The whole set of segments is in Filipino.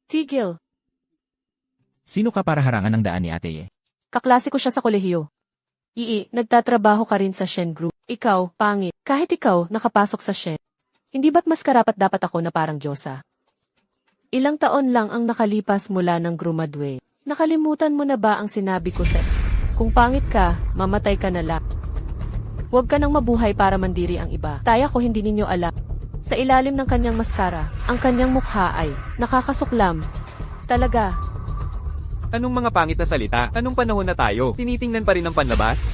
Tigil. Sino ka para harangan ang daan ni Ate Ye? Kaklase ko siya sa kolehiyo. Nagtatrabaho ka rin sa Shen Group. Ikaw, pangit. Kahit ikaw, nakapasok sa Shen. Hindi ba't mas karapat dapat ako na parang Diyosa? Ilang taon lang ang nakalipas mula ng graduate. Nakalimutan mo na ba ang sinabi ko sa... Kung pangit ka, mamatay ka na lang. Huwag ka nang mabuhay para mandiri ang iba. Taya ko hindi ninyo alam. Sa ilalim ng kanyang maskara, ang kanyang mukha ay nakakasuklam. Talaga. Anong mga pangit na salita? Anong panahon na tayo? Tinitingnan pa rin ang panlabas?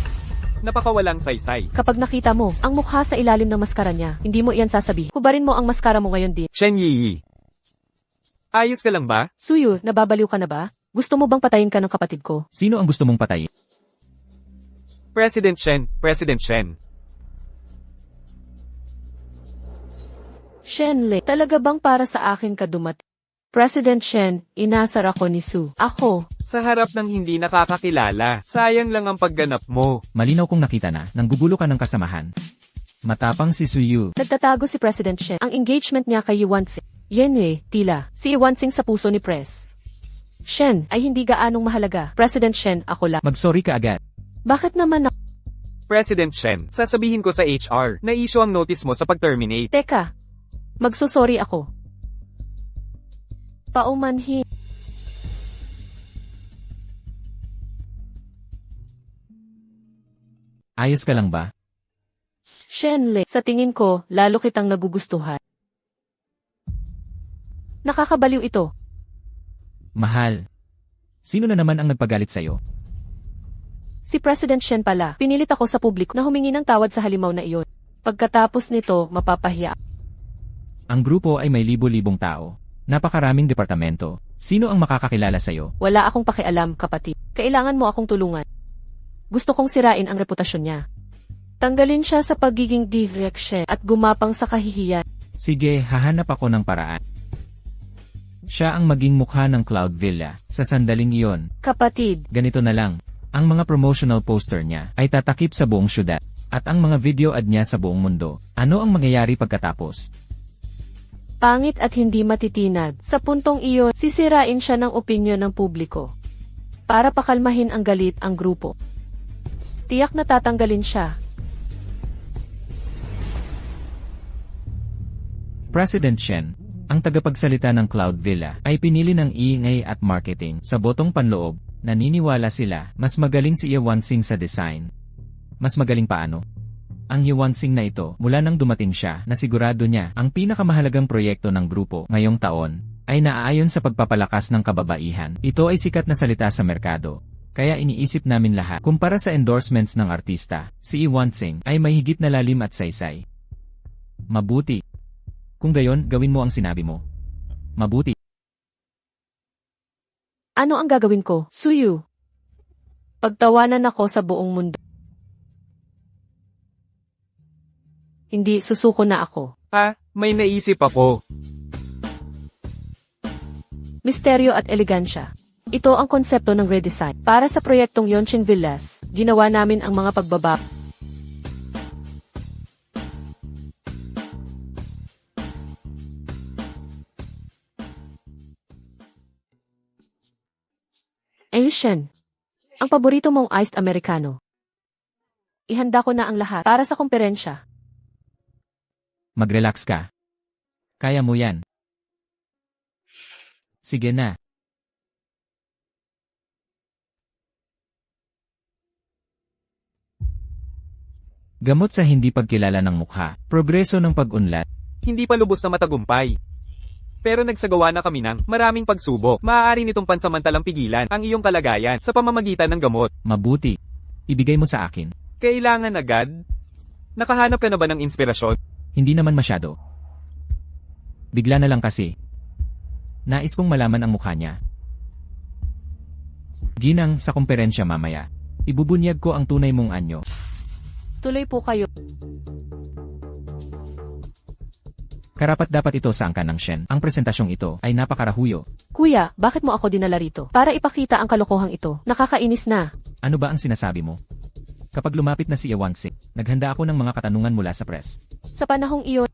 Napakawalang saysay. Kapag nakita mo ang mukha sa ilalim ng maskara niya, hindi mo iyan sasabihin. Hubarin mo ang maskara mo ngayon din. Shen Yi. Ayos ka lang ba? Suyu, nababaliw ka na ba? Gusto mo bang patayin ka ng kapatid ko? Sino ang gusto mong patayin? President Shen, President Shen. Shenle, talaga bang para sa akin ka dumating? President Shen, inasar ako ni Su. Ako. Sa harap ng hindi nakakakilala, sayang lang ang pagganap mo. Malinaw kong nakita na, nanggugulo ka ng kasamahan. Matapang si Suyu. Nagtatago si President Shen. Ang engagement niya kay Yuansing. Tila. Si Yuansing sa puso ni Pres. Shen, ay hindi gaanong mahalaga. President Shen, ako lang. Mag-sorry ka agad. Bakit naman ako? President Shen, sasabihin ko sa HR na issue ang notice mo sa pag-terminate. Teka. Magsusorry ako. Paumanhin. Ayos ka lang ba? Shenle, sa tingin ko, lalo kitang nagugustuhan. Nakakabaliw ito. Mahal. Sino na naman ang nagpagalit sa'yo? Si President Shen pala. Pinilit ako sa publiko na humingi ng tawad sa halimaw na iyon. Pagkatapos nito, mapapahiya. Ang grupo ay may libo-libong tao. Napakaraming departamento. Sino ang makakakilala sa'yo? Wala akong pakialam, kapatid. Kailangan mo akong tulungan. Gusto kong sirain ang reputasyon niya. Tanggalin siya sa pagiging direction at gumapang sa kahihiyan. Sige, hahanap ako ng paraan. Siya ang maging mukha ng Cloud Villa. Sa sandaling iyon, Kapatid, ganito na lang. Ang mga promotional poster niya ay tatakip sa buong syudad. At ang mga video ad niya sa buong mundo. Ano ang mangyayari pagkatapos? pangit at hindi matitinag. Sa puntong iyon, sisirain siya ng opinyon ng publiko. Para pakalmahin ang galit ang grupo. Tiyak na tatanggalin siya. President Shen, ang tagapagsalita ng Cloud Villa, ay pinili ng iingay at marketing sa botong panloob. Naniniwala sila, mas magaling si Yuansing sa design. Mas magaling paano? Ang Yuansing na ito, mula nang dumating siya, na sigurado niya, ang pinakamahalagang proyekto ng grupo, ngayong taon, ay naaayon sa pagpapalakas ng kababaihan. Ito ay sikat na salita sa merkado. Kaya iniisip namin lahat, kumpara sa endorsements ng artista, si Yuansing ay may higit na lalim at saysay. Mabuti. Kung gayon, gawin mo ang sinabi mo. Mabuti. Ano ang gagawin ko, Suyu? Pagtawanan ako sa buong mundo. Hindi, susuko na ako. Ha? May naisip ako. Misteryo at elegansya. Ito ang konsepto ng redesign. Para sa proyektong Yonching Villas, ginawa namin ang mga pagbaba. Asian. Ang paborito mong iced americano. Ihanda ko na ang lahat para sa komperensya. Mag-relax ka. Kaya mo yan. Sige na. Gamot sa hindi pagkilala ng mukha, progreso ng pag-unlad. Hindi pa lubos na matagumpay. Pero nagsagawa na kami ng maraming pagsubok. Maaari nitong pansamantalang pigilan ang iyong kalagayan sa pamamagitan ng gamot. Mabuti. Ibigay mo sa akin. Kailangan agad? Nakahanap ka na ba ng inspirasyon? Hindi naman masyado. Bigla na lang kasi. Nais kong malaman ang mukha niya. Ginang, sa komperensya mamaya. Ibubunyag ko ang tunay mong anyo. Tuloy po kayo. Karapat-dapat ito sa angkan ng Shen. Ang presentasyong ito ay napakarahuyo. Kuya, bakit mo ako dinala rito? Para ipakita ang kalokohang ito. Nakakainis na. Ano ba ang sinasabi mo? Kapag lumapit na si Yuansing, naghanda ako ng mga katanungan mula sa press. Sa panahong iyon,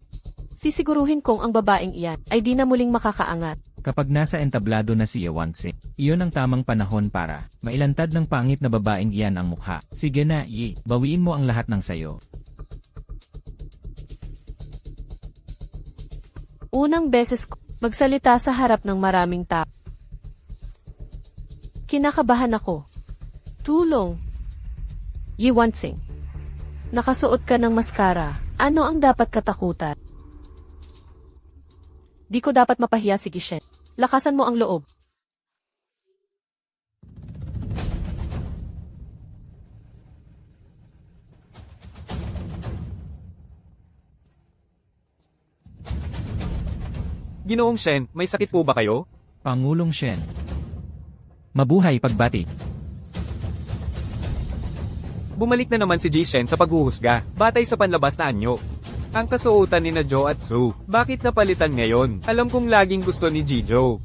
sisiguruhin kong ang babaeng iyan ay di na muling makakaangat. Kapag nasa entablado na si Yewansing, iyon ang tamang panahon para mailantad ng pangit na babaeng iyan ang mukha. Sige na, Yi, bawiin mo ang lahat ng sayo. Unang beses ko magsalita sa harap ng maraming tao. Kinakabahan ako. Tulong. Yewansing. Nakasuot ka ng maskara. Ano ang dapat katakutan? Di ko dapat mapahiya si Gishen. Lakasan mo ang loob. Ginoong Shen, may sakit po ba kayo? Pangulong Shen. Mabuhay pagbati. Bumalik na naman si Ji Shen sa paghuhusga, batay sa panlabas na anyo. Ang kasuotan ni na Jo at Su, bakit napalitan ngayon? Alam kong laging gusto ni Jijo.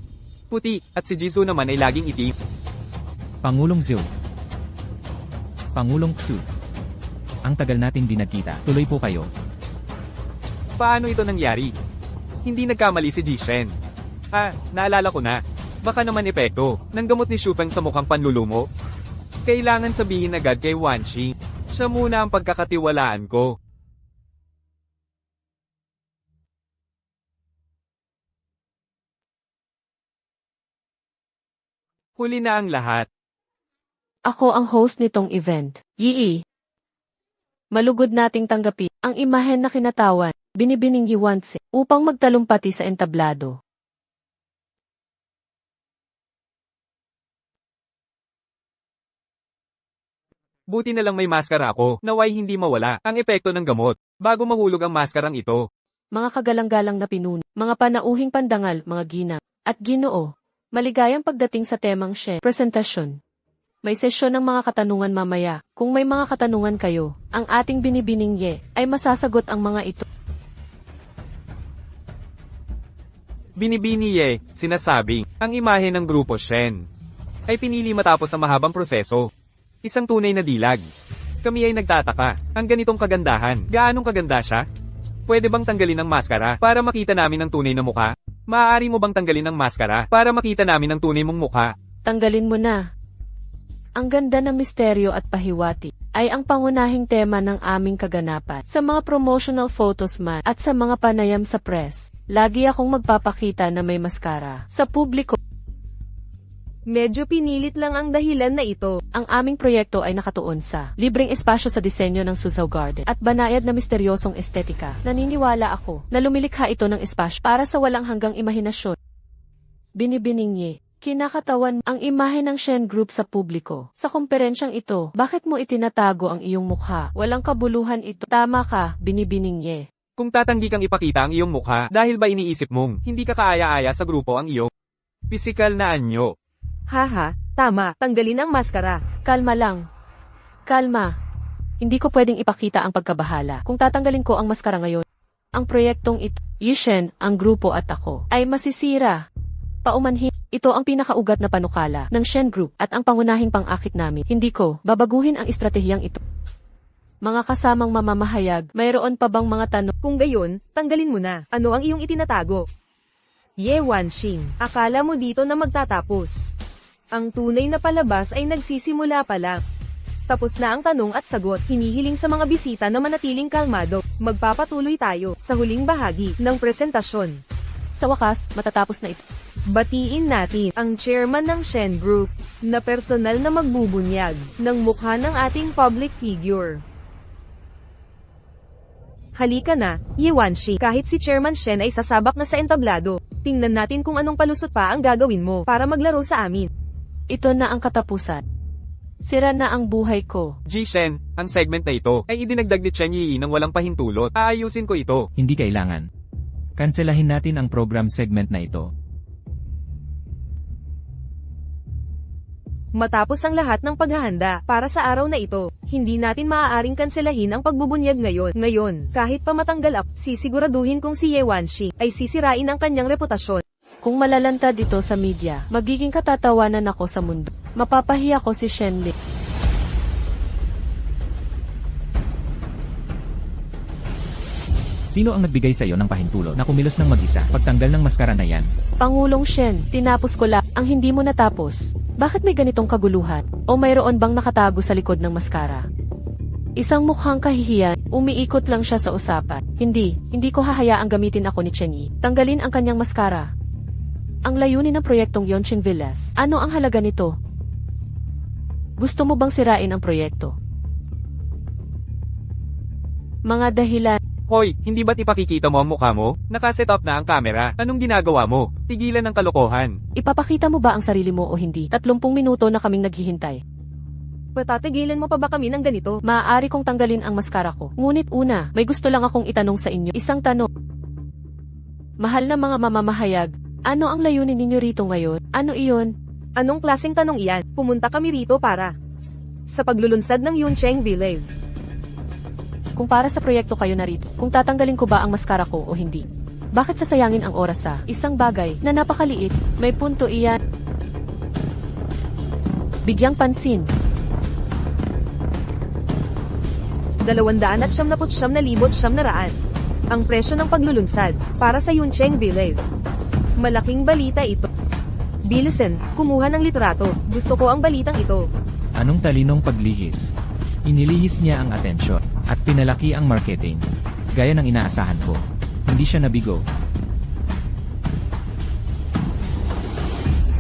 Puti, at si Jisoo naman ay laging itim. Pangulong Zhu. Pangulong Xu. Ang tagal nating di nagkita, tuloy po kayo. Paano ito nangyari? Hindi nagkamali si Ji Shen. Naalala ko na. Baka naman epekto ng gamot ni Shupeng sa mukhang panlulumo. Kailangan sabihin agad kay Wanxi. Siya muna ang pagkakatiwalaan ko. Huli na ang lahat. Ako ang host nitong event. Yi. Malugod nating tanggapin ang imahen na kinatawan, binibining Yewansing, upang magtalumpati sa entablado. Buti na lang may maskara ako, naway hindi mawala ang epekto ng gamot, bago mahulog ang maskarang ito. Mga kagalang-galang na pinuno, mga panauhing pandangal, mga ginang, at ginoo. Maligayang pagdating sa temang Shen. Presentasyon. May sesyon ng mga katanungan mamaya. Kung may mga katanungan kayo, ang ating binibining Ye ay masasagot ang mga ito. Binibini Ye, sinasabing, ang imahe ng grupo Shen ay pinili matapos ang mahabang proseso. Isang tunay na dilag. Kami ay nagtataka, ang ganitong kagandahan, gaanong kaganda siya? Pwede bang tanggalin ang maskara para makita namin ang tunay na mukha? Maaari mo bang tanggalin ang maskara para makita namin ang tunay mong mukha? Tanggalin mo na. Ang ganda ng misteryo at pahiwati ay ang pangunahing tema ng aming kaganapan. Sa mga promotional photos man at sa mga panayam sa press, lagi akong magpapakita na may maskara sa publiko. Medyo pinilit lang ang dahilan na ito. Ang aming proyekto ay nakatuon sa libreng espasyo sa disenyo ng Susaw Garden at banayad na misteryosong estetika. Naniniwala ako na lumilikha ito ng espasyo para sa walang hanggang imahinasyon. Binibining Ye, kinakatawan ang imahe ng Shen Group sa publiko. Sa komperensyang ito, bakit mo itinatago ang iyong mukha? Walang kabuluhan ito. Tama ka, binibining Ye. Kung tatanggi kang ipakita ang iyong mukha, dahil ba iniisip mong hindi ka kaaya-aya sa grupo ang iyong pisikal na anyo? Haha, tama, tanggalin ang maskara. Kalma lang. Kalma. Hindi ko pwedeng ipakita ang pagkabahala kung tatanggalin ko ang maskara ngayon. Ang proyektong ito, Yishen, ang grupo at ako, ay masisira. Paumanhin, ito ang pinakaugat na panukala ng Shen Group at ang pangunahing pang-akit namin. Hindi ko babaguhin ang estratehiyang ito. Mga kasamang mamamahayag, mayroon pa bang mga tanong? Kung gayon, tanggalin mo na. Ano ang iyong itinatago? Yewansing, akala mo dito na magtatapos. Ang tunay na palabas ay nagsisimula pa lang. Tapos na ang tanong at sagot, hinihiling sa mga bisita na manatiling kalmado. Magpapatuloy tayo sa huling bahagi ng presentasyon. Sa wakas, matatapos na ito. Batiin natin ang chairman ng Shen Group, na personal na magbubunyag ng mukha ng ating public figure. Halika na, Yewanshi, kahit si Chairman Shen ay sasabak na sa entablado. Tingnan natin kung anong palusot pa ang gagawin mo para maglaro sa amin. Ito na ang katapusan. Sira na ang buhay ko. Ji Shen, ang segment na ito ay idinagdag ni Chen Yi ng walang pahintulot. Aayusin ko ito. Hindi kailangan. Kanselahin natin ang program segment na ito. Matapos ang lahat ng paghahanda para sa araw na ito, hindi natin maaaring kanselahin ang pagbubunyag ngayon. Kahit pa matanggal ako, sisiguraduhin kong si Yewanshi ay sisirain ang kanyang reputasyon. Kung malalantad ito sa media, magiging katatawanan ako sa mundo. Mapapahiya ko si Shenli. Sino ang nagbigay sa iyo ng pahintulot na kumilos ng mag-isa pagtanggal ng maskara na yan? Pangulong Shen, tinapos ko lang ang hindi mo natapos. Bakit may ganitong kaguluhan? O mayroon bang nakatago sa likod ng maskara? Isang mukhang kahihiyan, umiikot lang siya sa usapan. Hindi ko hahayaang gamitin ako ni Chen Yi. Tanggalin ang kanyang maskara. Ang layunin ng proyektong Yonching Villas. Ano ang halaga nito? Gusto mo bang sirain ang proyekto? Mga dahilan. Hoy, hindi ba't ipakikita mo ang mukha mo? Nakaset up na ang camera. Anong ginagawa mo? Tigilan ng kalokohan. Ipapakita mo ba ang sarili mo o hindi? 30 minuto na kaming naghihintay. Patatigilan mo pa ba kami ng ganito? Maaari kong tanggalin ang maskara ko. Ngunit una, may gusto lang akong itanong sa inyo. Isang tanong. Mahal na mga mamamahayag, ano ang layunin ninyo rito ngayon? Ano iyon? Anong klaseng tanong iyan? Pumunta kami rito para sa paglulunsad ng Yuncheng Villas. Kung para sa proyekto kayo narito, kung tatanggalin ko ba ang maskara ko o hindi? Bakit sasayangin ang oras sa isang bagay na napakaliit? May punto iyan. Bigyang pansin. 279,900 ang presyo ng paglulunsad para sa Yuncheng Villas. Malaking balita ito. Bilisan, kumuha ng litrato. Gusto ko ang balitang ito. Anong talinong paglihis? Inilihis niya ang atensyon at pinalaki ang marketing. Gaya ng inaasahan ko. Hindi siya nabigo.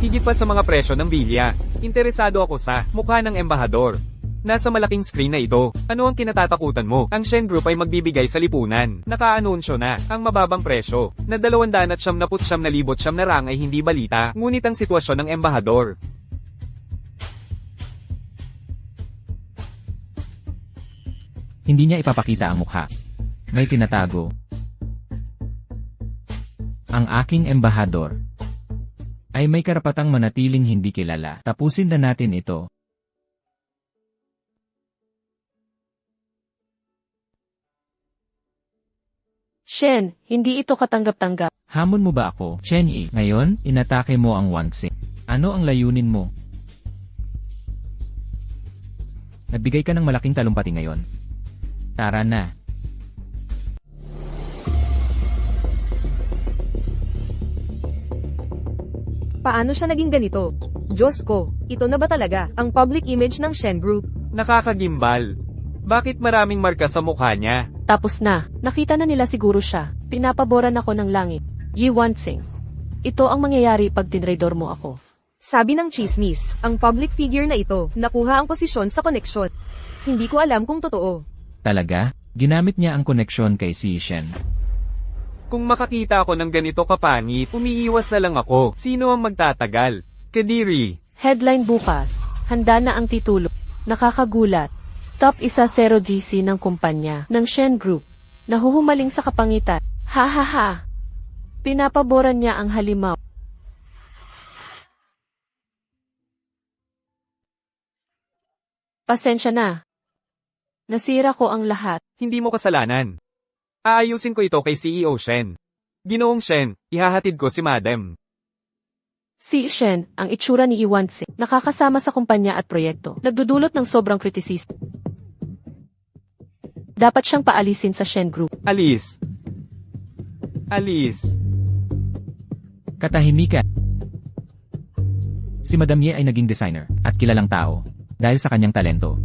Higit pa sa mga presyo ng bilya. Interesado ako sa mukha ng embahador. Nasa malaking screen na ito. Ano ang kinatatakutan mo? Ang Shen Group ay magbibigay sa lipunan. Naka-anunsyo na ang mababang presyo na 279,900 na rang ay hindi balita. Ngunit ang sitwasyon ng embahador. Hindi niya ipapakita ang mukha. May tinatago. Ang aking embahador ay may karapatang manatiling hindi kilala. Tapusin na natin ito. Shen, hindi ito katanggap-tanggap. Hamon mo ba ako, Chen Yi? Ngayon, inatake mo ang Wanxing. Ano ang layunin mo? Nagbigay ka ng malaking talumpati ngayon. Tara na. Paano siya naging ganito? Diyos ko, ito na ba talaga ang public image ng Shen Group? Nakakagimbal. Bakit maraming marka sa mukha niya? Tapos na, nakita na nila siguro siya. Pinapaboran ako ng langit. Yi Wanxing. Ito ang mangyayari pag tinraidor mo ako. Sabi ng chismis, ang public figure na ito, nakuha ang posisyon sa koneksyon. Hindi ko alam kung totoo. Talaga? Ginamit niya ang koneksyon kay Si Shen. Kung makakita ako ng ganito kapangit, umiiwas na lang ako. Sino ang magtatagal? Kadiri. Headline bukas. Handa na ang titulo. Nakakagulat. Top isa 0 GC ng kumpanya ng Shen Group. Nahuhumaling sa kapangitan. Ha ha ha. Pinapaboran niya ang halimaw. Pasensya na. Nasira ko ang lahat. Hindi mo kasalanan. Aayusin ko ito kay CEO Shen. Ginoong Shen, ihahatid ko si Madam. Si Shen, ang itsura ni Yi Wanxing, nakakasama sa kumpanya at proyekto, nagdudulot ng sobrang kritisismo. Dapat siyang paalisin sa Shen Group. Alis. Alis. Katahimikan. Si Madam Ye ay naging designer at kilalang tao dahil sa kanyang talento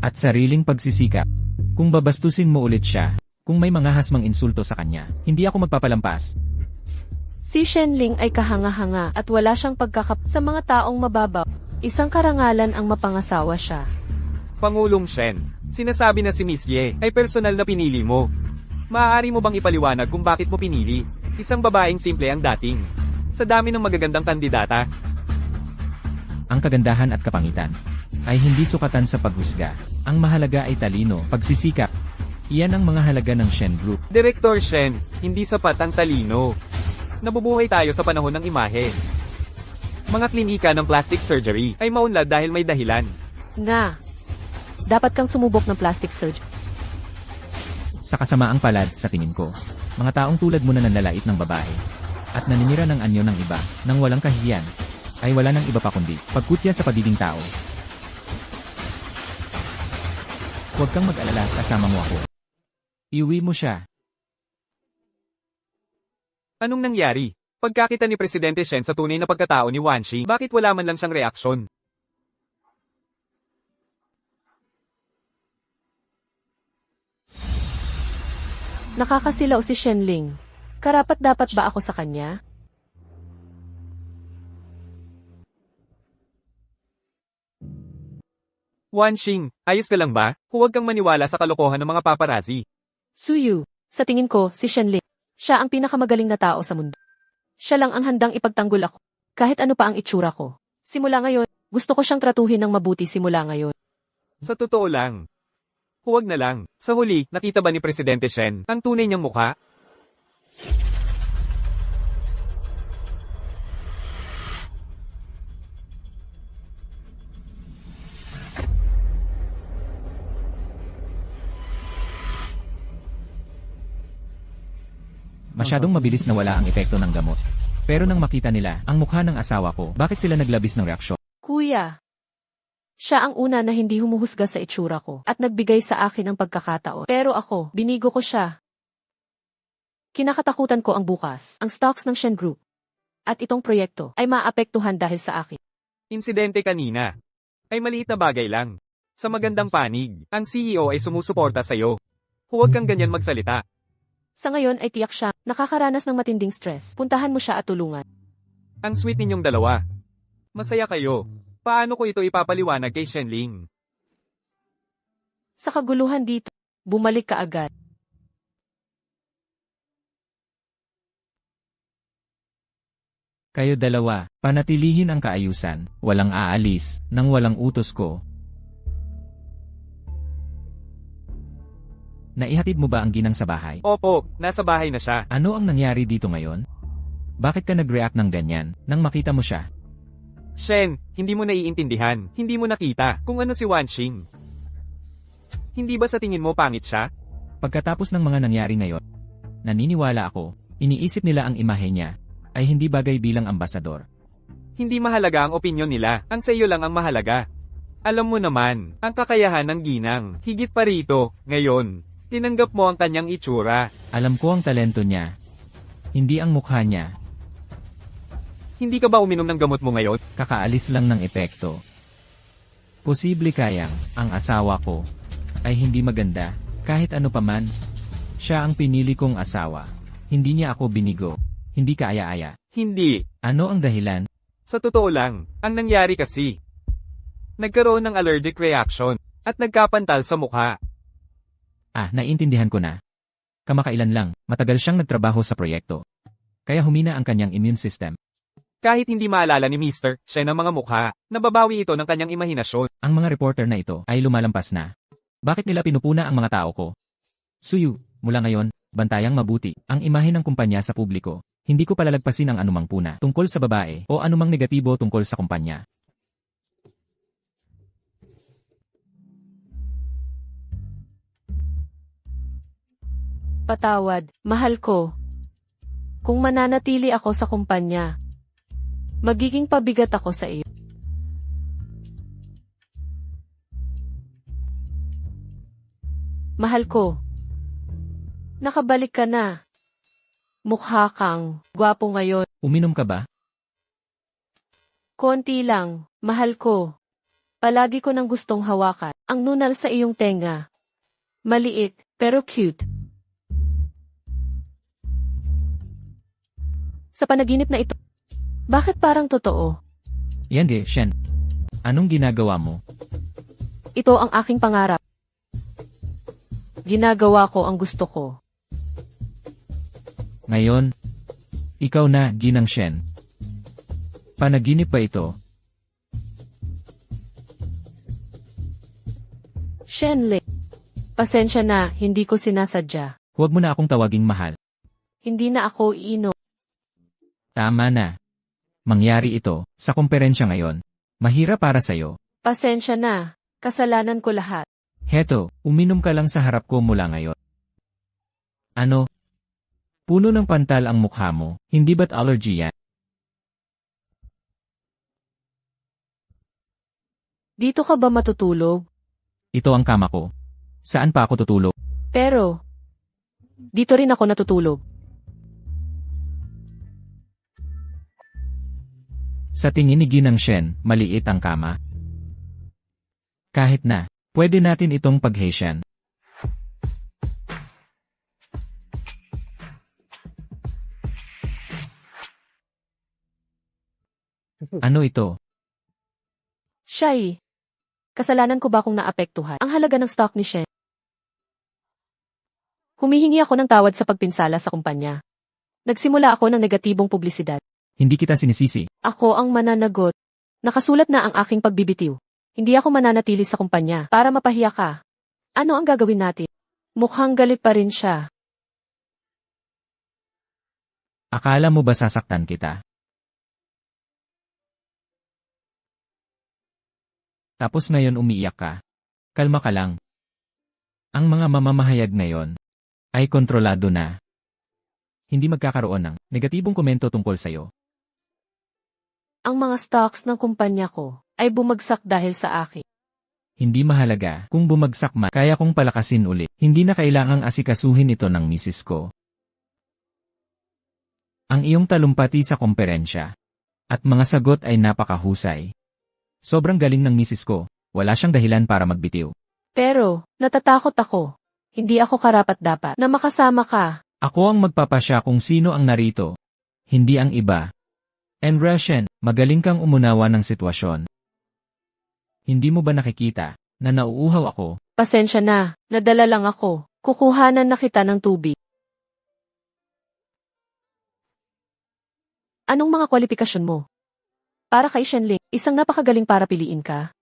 at sariling pagsisikap. Kung babastusin mo ulit siya, kung may mga hasmang insulto sa kanya, hindi ako magpapalampas. Si Shen Ling ay kahanga-hanga at wala siyang pagkakap sa mga taong mababaw. Isang karangalan ang mapangasawa siya. Pangulong Shen, sinasabi na si Miss Ye ay personal na pinili mo. Maaari mo bang ipaliwanag kung bakit mo pinili? Isang babaeng simple ang dating. Sa dami ng magagandang kandidata. Ang kagandahan at kapangitan ay hindi sukatan sa paghusga. Ang mahalaga ay talino, pagsisikap. Iyan ang mga halaga ng Shen Group. Direktor Shen, hindi sapat ang talino. Nabubuhay tayo sa panahon ng imahe. Mga klinika ng plastic surgery ay maunlad dahil may dahilan. Na, dapat kang sumubok ng plastic surgery. Sa kasamaang palad, sa tingin ko, mga taong tulad mo na nanlalait ng babae at naninira ng anyo ng iba nang walang kahihiyan, ay wala nang iba pa kundi pagkutya sa pagiging tao. Huwag kang mag-alala, kasama mo ako. Iuwi mo siya. Anong nangyari? Pagkakita ni Presidente Shen sa tunay na pagkatao ni Wanshi, bakit wala man lang siyang reaksyon? Nakakasilaw si Shenling. Karapat-dapat ba ako sa kanya? Wanshing, ayos ka lang ba? Huwag kang maniwala sa kalokohan ng mga paparazzi. Suyu, sa tingin ko, si Shenling. Siya ang pinakamagaling na tao sa mundo. Siya lang ang handang ipagtanggol ako. Kahit ano pa ang itsura ko. Simula ngayon, gusto ko siyang tratuhin ng mabuti simula ngayon. Sa totoo lang. Huwag na lang. Sa huli, nakita ba ni Presidente Shen ang tunay niyang mukha? Masyadong mabilis na wala ang epekto ng gamot. Pero nang makita nila ang mukha ng asawa ko, bakit sila naglabis ng reaksyon? Kuya, siya ang una na hindi humuhusga sa itsura ko at nagbigay sa akin ng pagkakataon. Pero ako, binigo ko siya. Kinakatakutan ko ang bukas, ang stocks ng Shen Group. At itong proyekto ay maapektuhan dahil sa akin. Insidente kanina. Ay maliit na bagay lang. Sa magandang panig, ang CEO ay sumusuporta sa'yo. Huwag kang ganyan magsalita. Sa ngayon ay tiyak siya, nakakaranas ng matinding stress. Puntahan mo siya at tulungan. Ang sweet ninyong dalawa. Masaya kayo. Paano ko ito ipapaliwanag kay Shenling? Sa kaguluhan dito, bumalik ka agad. Kayo dalawa, panatilihin ang kaayusan, walang aalis, nang walang utos ko. Naihatid mo ba ang ginang sa bahay? Opo, nasa bahay na siya. Ano ang nangyari dito ngayon? Bakit ka nag-react ng ganyan, nang makita mo siya? Shen, hindi mo naiintindihan. Hindi mo nakita kung ano si Wanshing. Hindi ba sa tingin mo pangit siya? Pagkatapos ng mga nangyari ngayon, naniniwala ako, iniisip nila ang imahe niya, ay hindi bagay bilang ambasador. Hindi mahalaga ang opinyon nila, ang sa iyo lang ang mahalaga. Alam mo naman, ang kakayahan ng ginang, higit pa rito, ngayon. Tinanggap mo ang kanyang itsura. Alam ko ang talento niya, hindi ang mukha niya. Hindi ka ba uminom ng gamot mo ngayon? Kakaalis lang ng epekto. Posible kayang, ang asawa ko, ay hindi maganda, kahit ano paman. Siya ang pinili kong asawa. Hindi niya ako binigo. Hindi kaaya-aya. Hindi. Ano ang dahilan? Sa totoo lang, ang nangyari kasi. Nagkaroon ng allergic reaction, at nagkapantal sa mukha. Ah, naiintindihan ko na. Kamakailan lang, matagal siyang nagtrabaho sa proyekto. Kaya humina ang kanyang immune system. Kahit hindi maalala ni Mr. Shen ang mga mukha, nababawi ito ng kanyang imahinasyon. Ang mga reporter na ito ay lumalampas na. Bakit nila pinupuna ang mga tao ko? Suyu, mula ngayon, bantayang mabuti ang imahe ng kumpanya sa publiko. Hindi ko palalagpasin ang anumang puna tungkol sa babae o anumang negatibo tungkol sa kumpanya. Patawad, mahal ko. Kung mananatili ako sa kumpanya, magiging pabigat ako sa iyo. Mahal ko. Nakabalik ka na. Mukha kang gwapo ngayon. Uminom ka ba? Konti lang, mahal ko. Palagi ko nang gustong hawakan ang nunal sa iyong tenga. Maliit, pero cute. Sa panaginip na ito, bakit parang totoo? Yan de, Shen. Anong ginagawa mo? Ito ang aking pangarap. Ginagawa ko ang gusto ko. Ngayon, ikaw na, Ginang Shen. Panaginip ba ito? Shenle, pasensya na, hindi ko sinasadya. Huwag mo na akong tawaging mahal. Hindi na ako iinom. Tama na. Mangyari ito, sa komperensya ngayon. Mahirap para sa'yo. Pasensya na, kasalanan ko lahat. Heto, uminom ka lang sa harap ko mula ngayon. Ano? Puno ng pantal ang mukha mo, hindi ba't allergy yan? Dito ka ba matutulog? Ito ang kama ko. Saan pa ako tutulog? Pero, dito rin ako natutulog. Sa tingin ni Ginang Shen, maliit ang kama. Kahit na, pwede natin itong pag-Haitian. Ano ito? Shai. Kasalanan ko ba kung naapektuhan ang halaga ng stock ni Shen? Humihingi ako ng tawad sa pagpinsala sa kumpanya. Nagsimula ako ng negatibong publisidad. Hindi kita sinisisi. Ako ang mananagot. Nakasulat na ang aking pagbibitiw. Hindi ako mananatili sa kumpanya para mapahiya ka. Ano ang gagawin natin? Mukhang galit pa rin siya. Akala mo ba sasaktan kita? Tapos ngayon umiiyak ka. Kalma ka lang. Ang mga mamamahayag ngayon ay kontrolado na. Hindi magkakaroon ng negatibong komento tungkol sa'yo. Ang mga stocks ng kumpanya ko ay bumagsak dahil sa akin. Hindi mahalaga kung bumagsak man, kaya kong palakasin ulit. Hindi na kailangang asikasuhin ito ng misis ko. Ang iyong talumpati sa komperensya at mga sagot ay napakahusay. Sobrang galing ng misis ko. Wala siyang dahilan para magbitiw. Pero, natatakot ako. Hindi ako karapat-dapat na makasama ka. Ako ang magpapasya kung sino ang narito. Hindi ang iba. And Russian, magaling kang umunawa ng sitwasyon. Hindi mo ba nakikita na nauuhaw ako? Pasensya na, nadala lang ako. Kukuhanan na kita ng tubig. Anong mga kwalifikasyon mo? Para kay Shenling, isang napakagaling para piliin ka.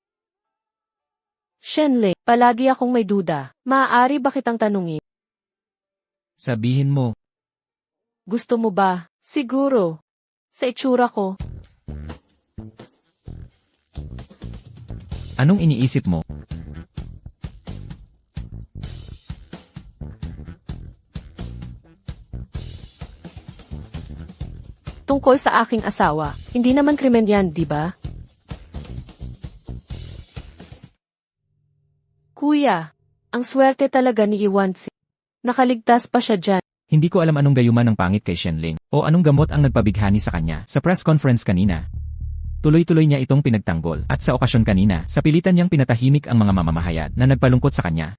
Shenling, palagi akong may duda. Maaari ba kitang tanungin? Sabihin mo. Gusto mo ba? Siguro. Sa itsura ko. Anong iniisip mo? Tungkol sa aking asawa, hindi naman krimen yan, di ba? Kuya, ang swerte talaga ni Iwansi. Nakaligtas pa siya dyan. Hindi ko alam anong gayuman ng pangit kay Shenling o anong gamot ang nagpabighani sa kanya sa press conference kanina. Tuloy-tuloy niya itong pinagtanggol at sa okasyon kanina, sa pilitan niyang pinatahimik ang mga mamamahayag na nagpalungkot sa kanya.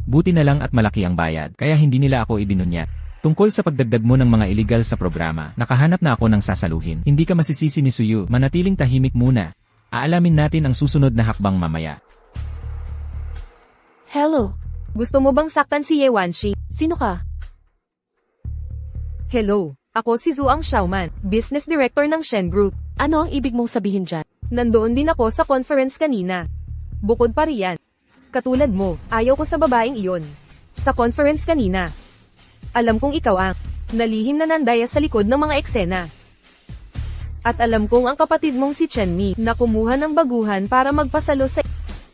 Buti na lang at malaki ang bayad, kaya hindi nila ako ibinunyat. Tungkol sa pagdagdag mo ng mga illegal sa programa, nakahanap na ako ng sasaluhin. Hindi ka masisisi ni Suyu, manatiling tahimik muna. Aalamin natin ang susunod na hakbang mamaya. Hello, Gusto mo bang saktan si Ye Wanxi? sino ka? Hello, ako si Zuang Xiaoman, Business Director ng Shen Group. Ano ang ibig mong sabihin dyan? Nandoon din ako sa conference kanina. Bukod pa riyan. Katulad mo, ayaw ko sa babaeng iyon. Sa conference kanina. Alam kong ikaw ang nalihim na nandaya sa likod ng mga eksena. At alam kong ang kapatid mong si Chenmi na kumuha ng baguhan para magpasalo sa...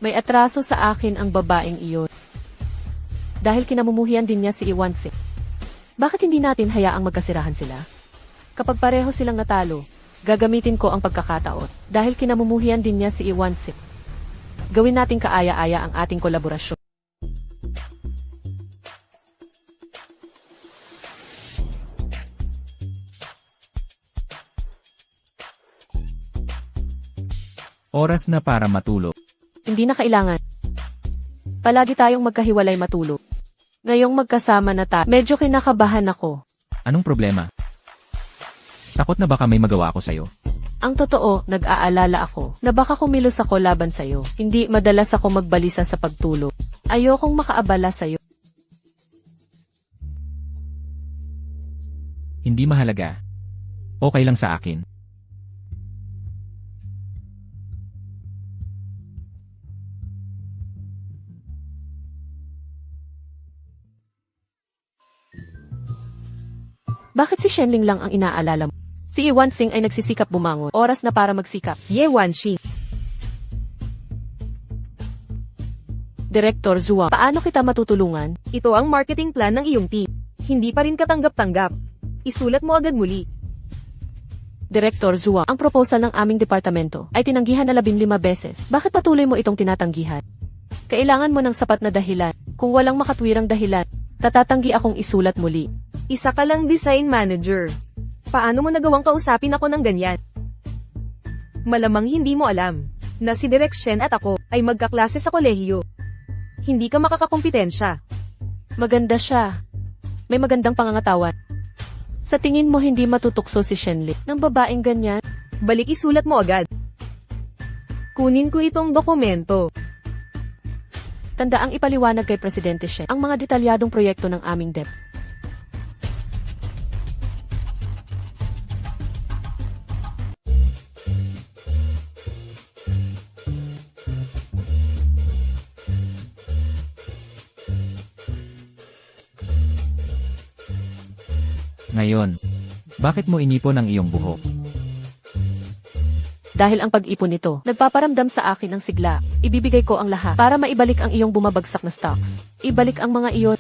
May atraso sa akin ang babaeng iyon. Dahil kinamumuhian din niya si Iwansi. Bakit hindi natin hayaang magkasirahan sila? Kapag pareho silang natalo, gagamitin ko ang pagkakataon. Dahil kinamumuhian din niya si Iwansi. Gawin nating kaaya-aya ang ating kolaborasyon. Oras na para matulog. Hindi na kailangan. Palagi tayong magkahiwalay matulog. Ngayong magkasama na tayo, medyo kinakabahan ako. Anong problema? Takot na baka may magawa ako sa'yo? Ang totoo, nag-aalala ako na baka kumilos ako laban sa'yo. Hindi madalas ako magbalisa sa pagtulog. Ayokong makaabala sa'yo. Hindi mahalaga. Okay lang sa akin. Bakit si Shenling lang ang inaalala mo? Si Iwansing ay nagsisikap bumangon. Oras na para magsikap. Ye Wanxi. Direktor Zhuang, paano kita matutulungan? Ito ang marketing plan ng iyong team. Hindi pa rin katanggap-tanggap. Isulat mo agad muli. Direktor Zhuang, ang proposal ng aming departamento ay tinanggihan na 15 beses. Bakit patuloy mo itong tinatanggihan? Kailangan mo ng sapat na dahilan. Kung walang makatwirang dahilan, tatatanggi akong isulat muli. Isa ka lang design manager. Paano mo nagawang kausapin ako ng ganyan? Malamang hindi mo alam na si Direk Shen at ako ay magkaklase sa kolehiyo. Hindi ka makakakumpetensya. Maganda siya. May magandang pangangatawan. Sa tingin mo hindi matutukso si Shenli ng babaeng ganyan? Balik isulat mo agad. Kunin ko itong dokumento. Tandaang ipaliwanag kay Presidente Shen ang mga detalyadong proyekto ng aming DEP. Ngayon, bakit mo inipon ang iyong buhok? Dahil ang pag-ipon nito, nagpaparamdam sa akin ng sigla. Ibibigay ko ang lahat para maibalik ang iyong bumabagsak na stocks. Ibalik ang mga iyon.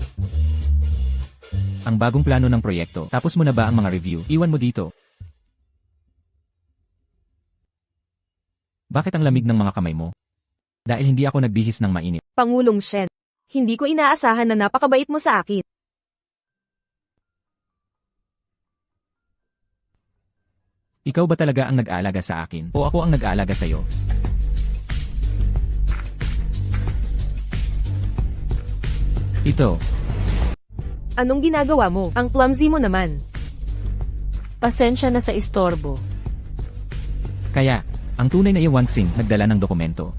Ang bagong plano ng proyekto, tapos mo na ba ang mga review? Iwan mo dito. Bakit ang lamig ng mga kamay mo? Dahil hindi ako nagbihis ng mainit. Pangulong Shen, hindi ko inaasahan na napakabait mo sa akin. Ikaw ba talaga ang nag-aalaga sa akin o ako ang nag-aalaga sa iyo? Ito, Anong ginagawa mo? Ang clumsy mo naman. Pasensya na sa istorbo. kaya, ang tunay na Iwansing nagdala ng dokumento.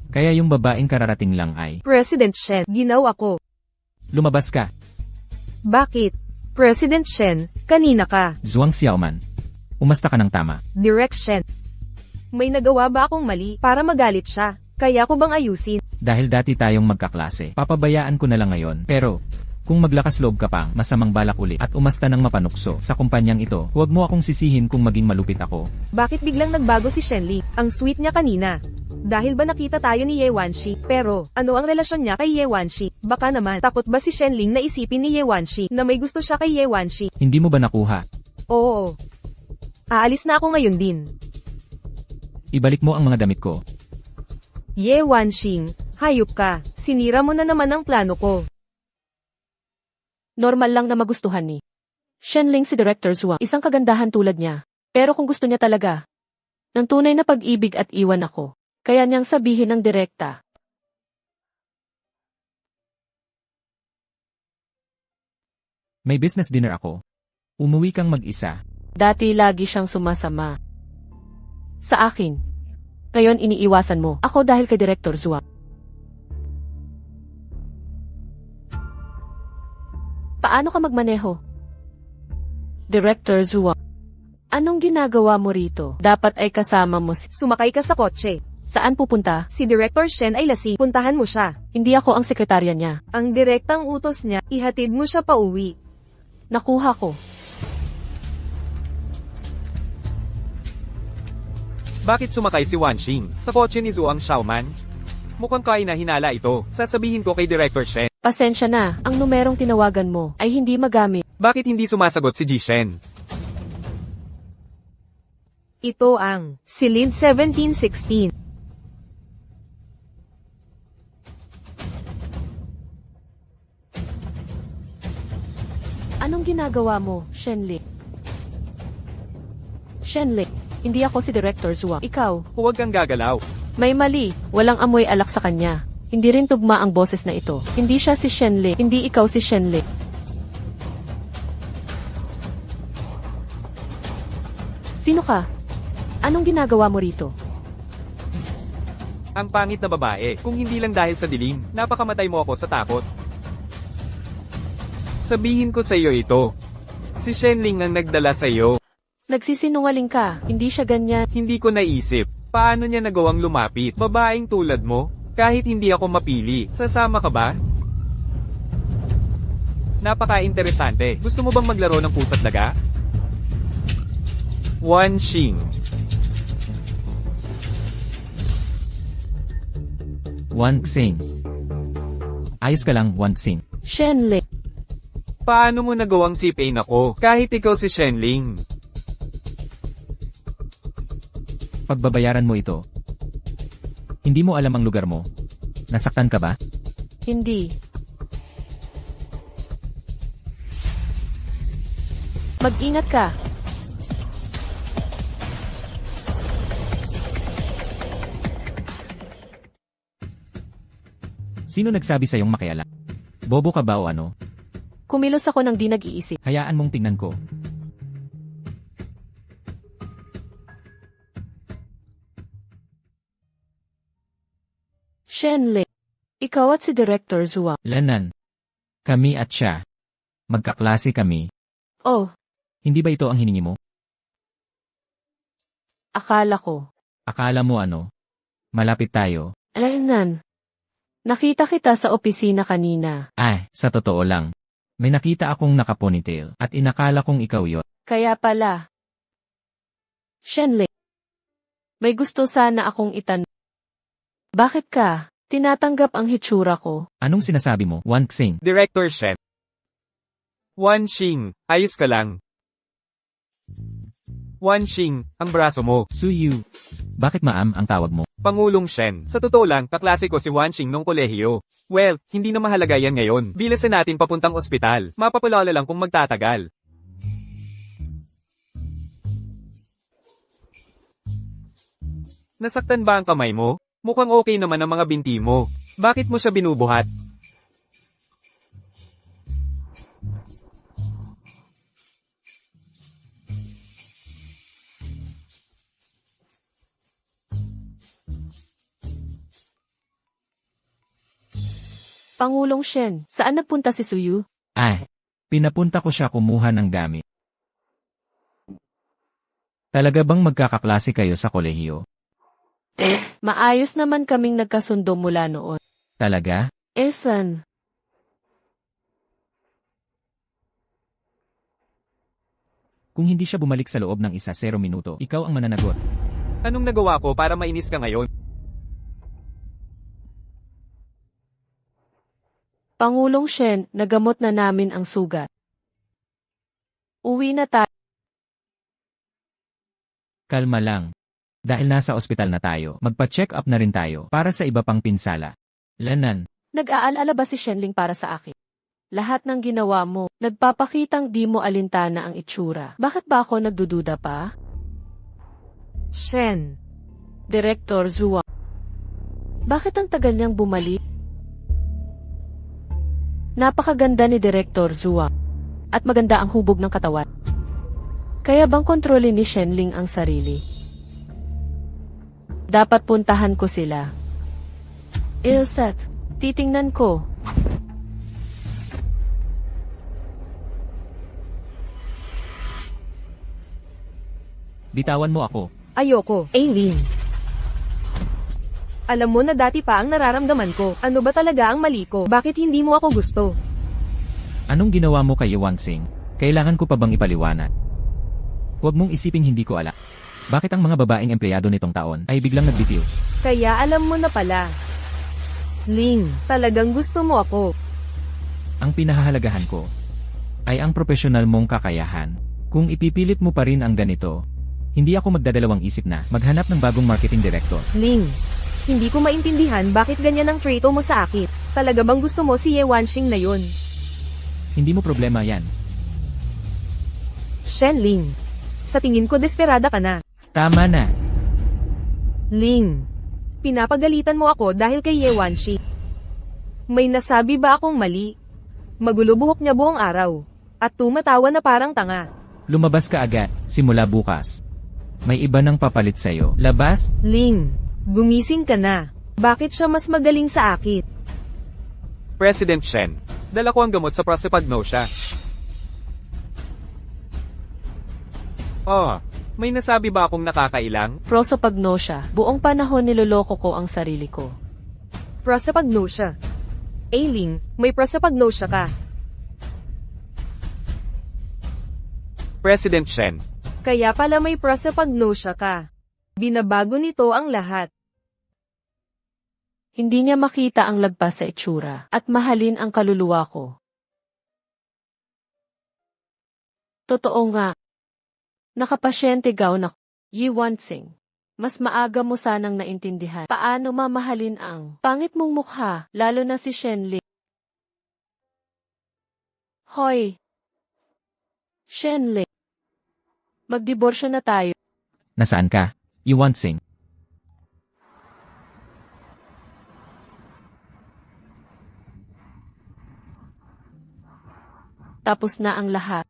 Kaya yung babaeng kararating lang ay, President Shen, ginawa ko. lumabas ka, Bakit? President Shen, kanina ka. Zhuang Xiaoman. Umasta ka ng tama. Direk Shen. May nagawa ba akong mali para magalit siya? Kaya ko bang ayusin? Dahil dati tayong magkaklase, papabayaan ko na lang ngayon. Pero, kung maglakas loob ka pang masamang balak ulit at umasta ng mapanukso sa kumpanyang ito, huwag mo akong sisihin kung maging malupit ako. Bakit biglang nagbago si Shenli? Ang sweet niya kanina. Dahil ba nakita tayo ni Ye Wanshi? Pero, ano ang relasyon niya kay Ye Wanshi? Baka naman, takot ba si Shenling na isipin ni Ye Wanshi na may gusto siya kay Ye Wanshi? Hindi mo ba nakuha? Oo. Aalis na ako ngayon din. Ibalik mo ang mga damit ko. Ye Wanshing, hayop ka. Sinira mo na naman ang plano ko. Normal lang na magustuhan ni Shenling si Director Zhuang. Isang kagandahan tulad niya. Pero kung gusto niya talaga ng tunay na pag-ibig at iwan ako, kaya niyang sabihin ng direkta. May business dinner ako. Umuwi kang mag-isa. Dati lagi siyang sumasama sa akin. Ngayon iniiwasan mo ako dahil kay Director Zhuang. Paano ka magmaneho? Director Zhuang. Anong ginagawa mo rito? Dapat ay kasama mo si... Sumakay ka sa kotse. Saan pupunta? Si Director Shen ay lasing. Puntahan mo siya. Hindi ako ang sekretarya niya. Ang direktang utos niya, ihatid mo siya pa uwi. Nakuha ko. Bakit sumakay si Wanshing sa kotse ni Zhuang Xiaoman? Mukhang kainahinala ito. Sasabihin ko kay Director Shen. Pasensya na, ang numerong tinawagan mo ay hindi magamit. Bakit hindi sumasagot si Jishen? Ito ang Silid 1716. Anong ginagawa mo, Shenli? Shenli, hindi ako si Director Zhuang. Ikaw, Huwag kang gagalaw. may mali. Walang amoy alak sa kanya. Hindi rin tugma ang boses na ito. Hindi siya si Shenli. Hindi ikaw si Shenli. Sino ka? Anong ginagawa mo rito? Ang pangit na babae. Kung hindi lang dahil sa dilim, napakamatay mo ako sa takot. Sabihin ko sa iyo ito. Si Shenling ang nagdala sa iyo. Nagsisinungaling ka. Hindi siya ganyan. Hindi ko naisip. Paano niya nagawang lumapit? Babaeng tulad mo? Kahit hindi ako mapili, sasama ka ba? Napaka-interesante. Gusto mo bang maglaro ng pusa't daga? Wanshing. Wanxing. Ayos ka lang, Wanxing. Shenli. Paano mo nagawang sipin ako, kahit ikaw si Shenling? Pagbabayaran mo ito. Hindi mo alam ang lugar mo. Nasaktan ka ba? Hindi. Mag-ingat ka. Sino nagsabi sa'yong makialam? Bobo ka ba o ano? Kumilos ako ng di nag-iisip. Hayaan mong tingnan ko. Shenli. Ikaw at si Director Zhuang. Lanan. Kami at siya. Magkaklase kami. Oh, Hindi ba ito ang hiningi mo? akala ko. Akala mo ano? Malapit tayo. Alanan. Nakita kita sa opisina kanina. Sa totoo lang. May nakita akong nakaponytail at inakala kong ikaw yon. Kaya pala. Shenli. May gusto sana akong itanong. Bakit ka? Tinatanggap ang hitsura ko. Anong sinasabi mo, Wan Xing? Director Shen. Wan Xing, ayos ka lang. Wan Xing, ang braso mo. Suyu. Bakit Ma'am ang tawag mo? Pangulong Shen. Sa totoo lang, kaklase ko si Wan Xing nung kolehiyo. Well, hindi na mahalaga yan ngayon. Bilasin natin papuntang ospital. Mapapalala lang kung magtatagal. Nasaktan ba ang kamay mo? Mukhang okay naman ang mga binti mo. Bakit mo siya binubuhat? Pangulong Shen, saan nagpunta si Suyu? Pinapunta ko siya kumuha ng gamit. Talaga bang magkakaklase kayo sa kolehiyo? Maayos naman kaming nagkasundo mula noon. Talaga? San? Kung hindi siya bumalik sa loob ng 0 minuto, ikaw ang mananagot. Anong nagawa ko para mainis ka ngayon? Pangulong Shen, nagamot na namin ang sugat. Uwi na tayo. Kalma lang. Dahil nasa ospital na tayo, magpa-check up na rin tayo para sa iba pang pinsala. Lanan. Nag-aalala ba si Shenling para sa akin? Lahat ng ginawa mo, nagpapakitang di mo alintana ang itsura. Bakit ba ako nagdududa pa? Shen. Director Zhuang. Bakit ang tagal niyang bumalik? Napakaganda ni Director Zhuang. At maganda ang hubog ng katawan. Kaya bang kontrolin ni Shenling ang sarili? Dapat puntahan ko sila. Ilsat, titingnan ko. Bitawan mo ako. Ayoko, Aileen. Alam mo na dati pa ang nararamdaman ko. Ano ba talaga ang mali ko? Bakit hindi mo ako gusto? Anong ginawa mo kay Wan Xing? Kailangan ko pa bang ipaliwanag? Huwag mong isiping hindi ko alam. Bakit ang mga babaeng empleyado nitong taon ay biglang nagbitiw? Kaya alam mo na pala. Ling, talagang gusto mo ako. Ang pinahahalagahan ko ay ang profesional mong kakayahan. Kung ipipilit mo pa rin ang ganito, hindi ako magdadalawang isip na maghanap ng bagong marketing director. Ling, hindi ko maintindihan bakit ganyan ang trato mo sa akin. Talaga bang gusto mo si Ye Wanxing na yun? Hindi mo problema yan. Shen Ling, sa tingin ko desperada ka na. Tama na. Ling, pinapagalitan mo ako dahil kay Ye Wanxing. May nasabi ba akong mali? Magulo buhok niya buong araw. At tumatawa na parang tanga. Lumabas ka agad, simula bukas. May iba nang papalit sa'yo. Labas? Ling, gumising ka na. Bakit siya mas magaling sa akin? President Shen. Dala ko ang gamot sa prosopagnosia. May nasabi ba akong nakakailang? Prosopagnosia, buong panahon niloloko ko ang sarili ko. Prosopagnosia. Ailing, may prosopagnosia ka. President Shen. Kaya pala may prosopagnosia ka. Binabago nito ang lahat. Hindi niya makita ang lagpas sa itsura at mahalin ang kaluluwa ko. Totoo nga. Nakapasyente gown ako. Yi Wanxing. Mas maaga mo sanang naintindihan paano mamahalin ang pangit mong mukha, lalo na si Shenling. Hoy! Shenling. Magdiborsyo na tayo. Nasaan ka? Wan Xing. Tapos na ang lahat.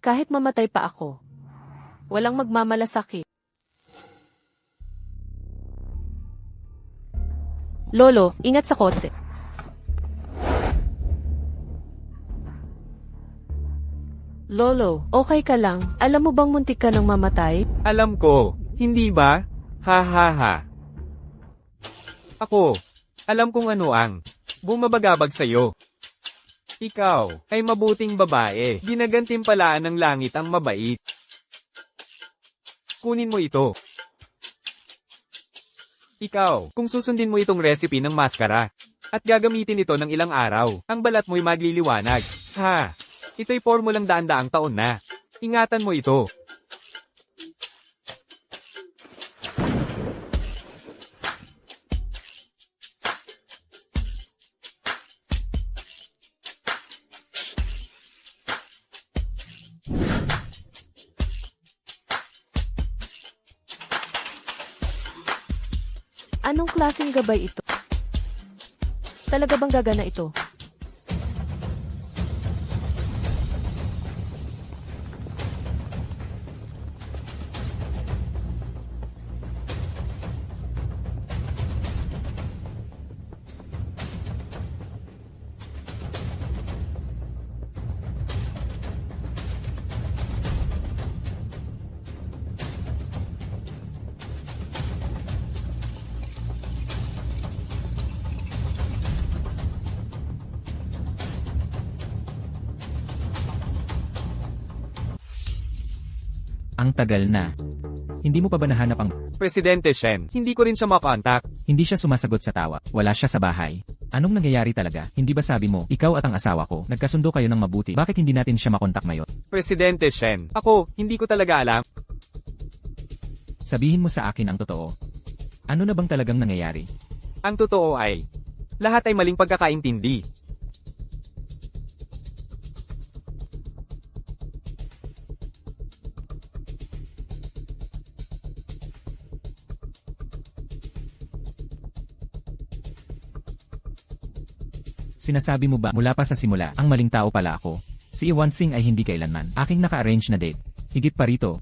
Kahit mamatay pa ako. Walang magmamalasakit. Lolo, ingat sa kotse. Lolo, okay ka lang? Alam mo bang muntik ka nang mamatay? Alam ko, hindi ba? Ha ha ha. Ako, alam kung ano ang bumabagabag sa'yo. Ikaw ay mabuting babae. Ginagantimpalaan ng langit ang mabait. Kunin mo ito. Ikaw, kung susundin mo itong recipe ng maskara, at gagamitin ito ng ilang araw, ang balat mo'y magliliwanag. Ha! Ito'y formulang daan-daang taon na. Ingatan mo ito. Anong klaseng gabay ito? Talaga bang gagana ito? Ang tagal na. Hindi mo pa ba nahanap ang... Presidente Shen, hindi ko rin siya makontak. Hindi siya sumasagot sa tawa. Wala siya sa bahay. Anong nangyayari talaga? Hindi ba sabi mo, ikaw at ang asawa ko, nagkasundo kayo ng mabuti? Bakit hindi natin siya makontak ngayon? Presidente Shen, ako, hindi ko talaga alam. Sabihin mo sa akin ang totoo. Ano na bang talagang nangyayari? Ang totoo ay, lahat ay maling pagkakaintindi. Sinasabi mo ba mula pa sa simula, ang maling tao pala ako? Si Iwansing ay hindi kailanman aking naka-arrange na date. Higit pa rito.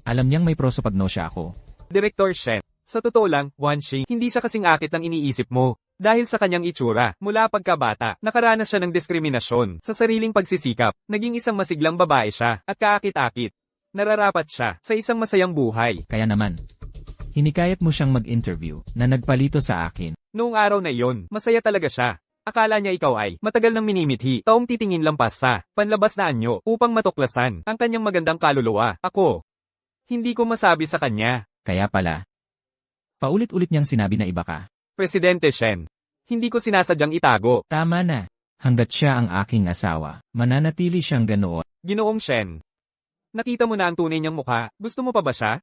Alam niyang may prosopagnosya ako. Director Shen, sa totoo lang, Wanxing, hindi siya kasing akit ang iniisip mo. Dahil sa kanyang itsura, mula pagkabata, nakaranas siya ng diskriminasyon sa sariling pagsisikap. Naging isang masiglang babae siya, at kaakit-akit. Nararapat siya sa isang masayang buhay. Kaya naman, hinikayat mo siyang mag-interview na nagpalito sa akin. Noong araw na iyon, masaya talaga siya. Akala niya ikaw ay matagal nang minimithi, taong titingin lampas sa panlabas na anyo upang matuklasan ang kanyang magandang kaluluwa. Ako, hindi ko masabi sa kanya. Kaya pala, paulit-ulit niyang sinabi na iba ka. Presidente Shen, hindi ko sinasadyang itago. Tama na. Hanggat siya ang aking asawa, mananatili siyang ganoon. Ginoong Shen, nakita mo na ang tunay niyang mukha, gusto mo pa ba siya?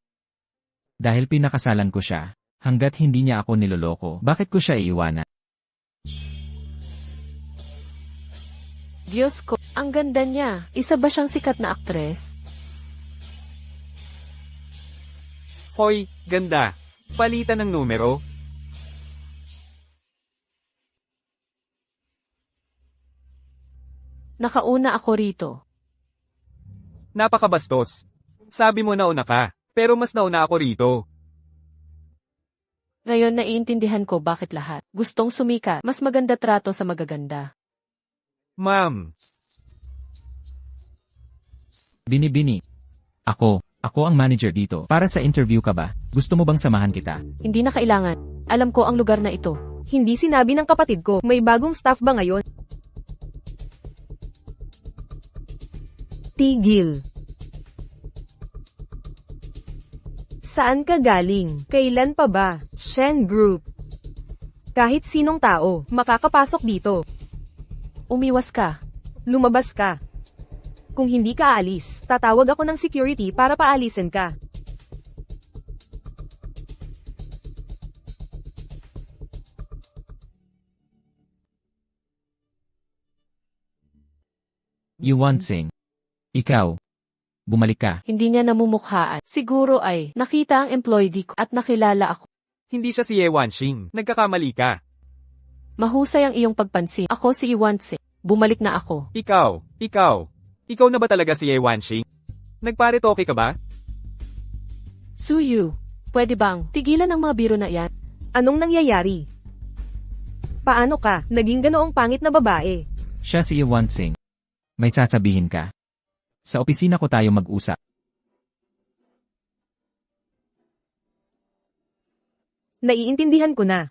Dahil pinakasalan ko siya, hanggat hindi niya ako niloloko, bakit ko siya iiwanan? Diyos ko, ang ganda niya. Isa ba siyang sikat na aktres? Hoy, ganda. Palitan ng numero. Nakauna ako rito. Napakabastos. Sabi mo nauna ka, pero mas nauna ako rito. Ngayon naiintindihan ko bakit lahat. Gustong sumikat. Mas maganda trato sa magaganda. Ma'am, Bini-bini. Ako ang manager dito. Para sa interview ka ba? Gusto mo bang samahan kita? Hindi na kailangan. Alam ko ang lugar na ito. Hindi sinabi ng kapatid ko, may bagong staff ba ngayon? Tigil. Saan ka galing? Kailan pa ba? Shen Group. Kahit sinong tao, makakapasok dito. Umiwas ka. Lumabas ka. Kung hindi ka aalis, tatawag ako ng security para paalisin ka. Yuwansing. Ikaw. Bumalik ka. Hindi niya namumukhaan. Siguro ay nakita ang employee ko at nakilala ako. hindi siya si Ye Wanxing. Nagkakamali ka. Mahusay ang iyong pagpansin. Ako si Iwanse. bumalik na ako. Ikaw na ba talaga si Ye Wanxing? Nagparetoke ka ba? Suyu, pwede bang tigilan ang mga biro na yan? Anong nangyayari? Paano ka naging ganoong pangit na babae? Siya si Wanxing. May sasabihin ka. Sa opisina ko tayo mag-usap. Naiintindihan ko na.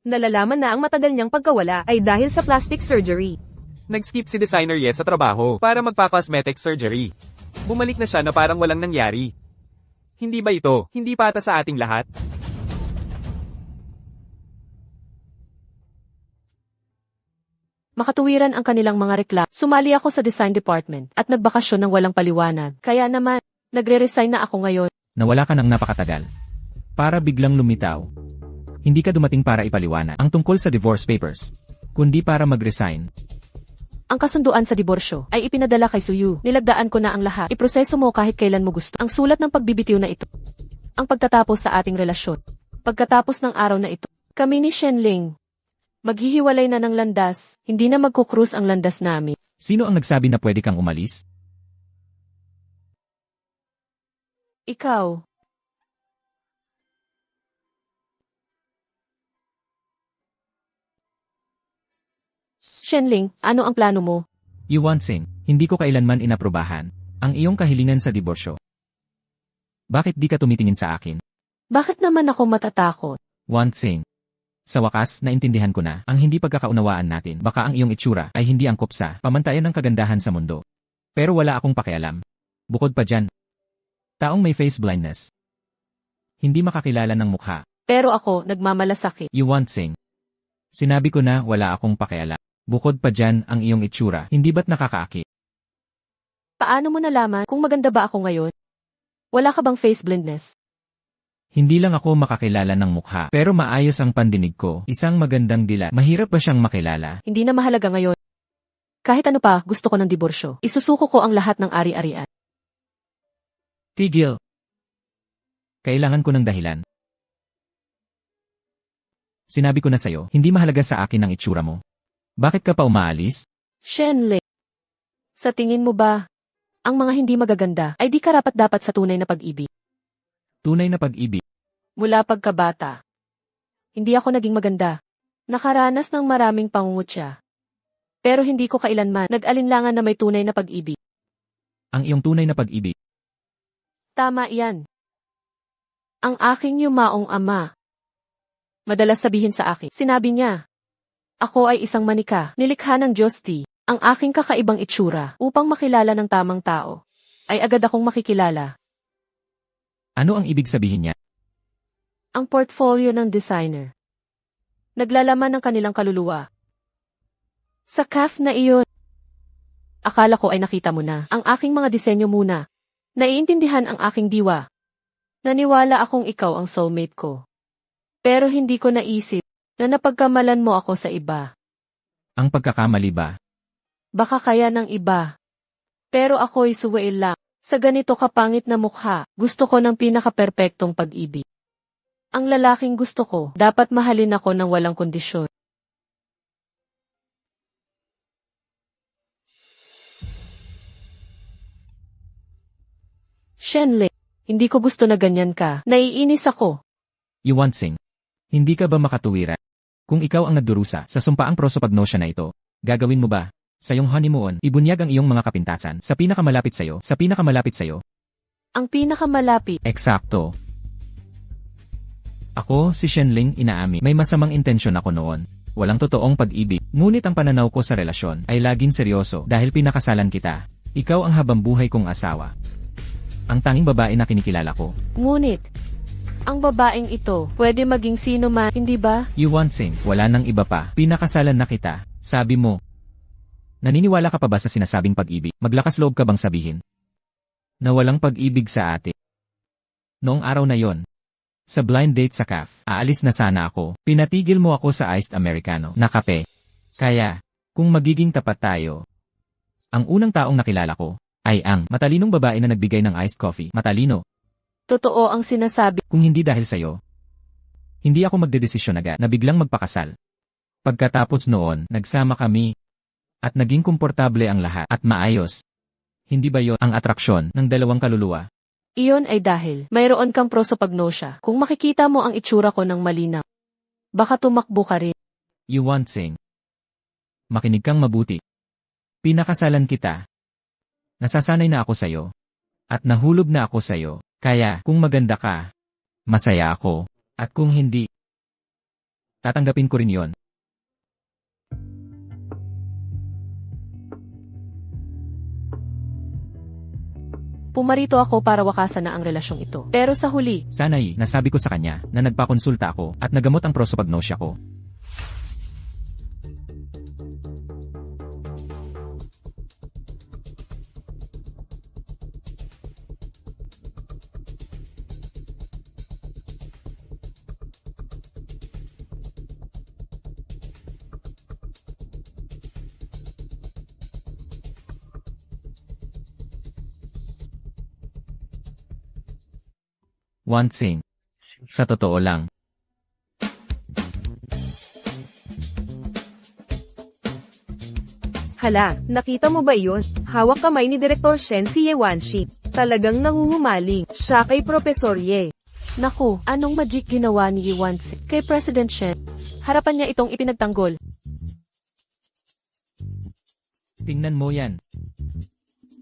Nalalaman na ang matagal niyang pagkawala ay dahil sa plastic surgery. Nag-skip si Designer Ye sa trabaho para magpa-cosmetic surgery. Bumalik na siya na parang walang nangyari. Hindi ba ito, hindi pata sa ating lahat? Makatuwiran ang kanilang mga reklamo. Sumali ako sa design department at nagbakasyon ng walang paliwanag. Kaya naman, nagre-resign na ako ngayon. Nawala ka ng napakatagal. Para biglang lumitaw. Hindi ka dumating para ipaliwanag ang tungkol sa divorce papers, kundi para mag-resign. Ang kasunduan sa diborsyo ay ipinadala kay Suyu. Nilagdaan ko na ang lahat. Iproseso mo kahit kailan mo gusto. Ang sulat ng pagbibitiw na ito. Ang pagtatapos sa ating relasyon. Pagkatapos ng araw na ito, kami ni Shenling maghihiwalay na ng landas. Hindi na magkukrus ang landas namin. Sino ang nagsabi na pwede kang umalis? Ikaw. Shenling, ano ang plano mo? Wanxing, hindi ko kailanman inaprobahan ang iyong kahilingan sa diborsyo. Bakit di ka tumitingin sa akin? Bakit naman ako matatakot? Wanxing. Sa wakas, naintindihan ko na ang hindi pagkakaunawaan natin. Baka ang iyong itsura ay hindi angkop sa pamantayan ng kagandahan sa mundo. Pero wala akong pakialam. Bukod pa dyan, taong may face blindness. Hindi makakilala ng mukha. Pero ako, nagmamalasakit. Wanxing. Sinabi ko na wala akong pakialam. Bukod pa dyan ang iyong itsura, hindi ba't nakakaakit? Paano mo nalaman kung maganda ba ako ngayon? Wala ka bang face blindness? Hindi lang ako makakilala ng mukha, pero maayos ang pandinig ko. Isang magandang dila. Mahirap ba siyang makilala? Hindi na mahalaga ngayon. Kahit ano pa, gusto ko ng diborsyo. Isusuko ko ang lahat ng ari-arian. Tigil. Kailangan ko ng dahilan. Sinabi ko na sa'yo, hindi mahalaga sa akin ang itsura mo. Bakit ka pa umaalis? Shenling. Sa tingin mo ba, ang mga hindi magaganda ay di karapat-dapat sa tunay na pag-ibig? Tunay na pag-ibig. Mula pagkabata. Hindi ako naging maganda. Nakaranas ng maraming pangungutya. Pero hindi ko kailanman nag-alinlangan na may tunay na pag-ibig. Ang iyong tunay na pag-ibig. Tama iyan. Ang aking yumaong ama. Madalas sabihin sa akin, sinabi niya, ako ay isang manika, nilikha ng Diyos T. Ang aking kakaibang itsura upang makilala ng tamang tao, ay agad akong makikilala. Ano ang ibig sabihin niya? Ang portfolio ng designer. Naglalaman ng kanilang kaluluwa. Sa CAF na iyon. Akala ko ay nakita mo na ang aking mga disenyo muna. Naiintindihan ang aking diwa. Naniwala akong ikaw ang soulmate ko. Pero hindi ko naisip na napagkamalan mo ako sa iba. Ang pagkakamali ba? Baka kaya ng iba. Pero ako'y suwail lang. Sa ganito kapangit na mukha, gusto ko ng pinaka-perpektong pag-ibig. Ang lalaking gusto ko, dapat mahalin ako ng walang kondisyon. Shenling, hindi ko gusto na ganyan ka. Naiinis ako. Wanxing. Hindi ka ba makatuwiran? Kung ikaw ang nagdurusa sa sumpaang prosopagnosya na ito, gagawin mo ba? Sa iyong honeymoon, ibunyag ang iyong mga kapintasan sa pinakamalapit sa'yo, Ang pinakamalapit. Eksakto. Ako, si Shenling, inaami. May masamang intensyon ako noon. Walang totoong pag-ibig. Ngunit ang pananaw ko sa relasyon ay laging seryoso dahil pinakasalan kita. Ikaw ang habambuhay kong asawa. Ang tanging babae na kinikilala ko. Ngunit, ang babaeng ito, pwede maging sino man, hindi ba? Wanxing, wala nang iba pa. Pinakasalan na kita. Sabi mo. Naniniwala ka pa ba sa sinasabing pag-ibig? Maglakas loob ka bang sabihin na walang pag-ibig sa atin? Noong araw na yon, sa blind date sa CAF, aalis na sana ako. Pinatigil mo ako sa iced americano na kape. Kaya, kung magiging tapat tayo, ang unang taong nakilala ko ay ang matalinong babae na nagbigay ng iced coffee. Matalino. Totoo ang sinasabi. Kung hindi dahil sa'yo, hindi ako magdedesisyon agad na biglang magpakasal. Pagkatapos noon, nagsama kami. At naging komportable ang lahat at maayos. Hindi ba yon ang atraksyon ng dalawang kaluluwa? Iyon ay dahil mayroon kang prosopagnosia. Kung makikita mo ang itsura ko ng malinaw, baka tumakbo ka rin. Yuan Xing. Makinig kang mabuti. Pinakasalan kita. Nasasanay na ako sa'yo. At nahulog na ako sa'yo. Kaya, kung maganda ka, masaya ako. At kung hindi, tatanggapin ko rin yon. Pumarito ako para wakasan na ang relasyong ito. Pero sa huli, Sana'y nasabi ko sa kanya na nagpakonsulta ako at nagamot ang prosopagnosia ko. Wan Xing. Sa totoo lang, Hala, nakita mo ba iyon? Hawak kamay ni Direktor Shen si Ye Wanxi. Talagang nahuhumaling. Siya kay Profesor Ye. naku, anong magic ginawa ni Yuan Xing kay President Shen? Harapan niya itong ipinagtanggol. tingnan mo yan.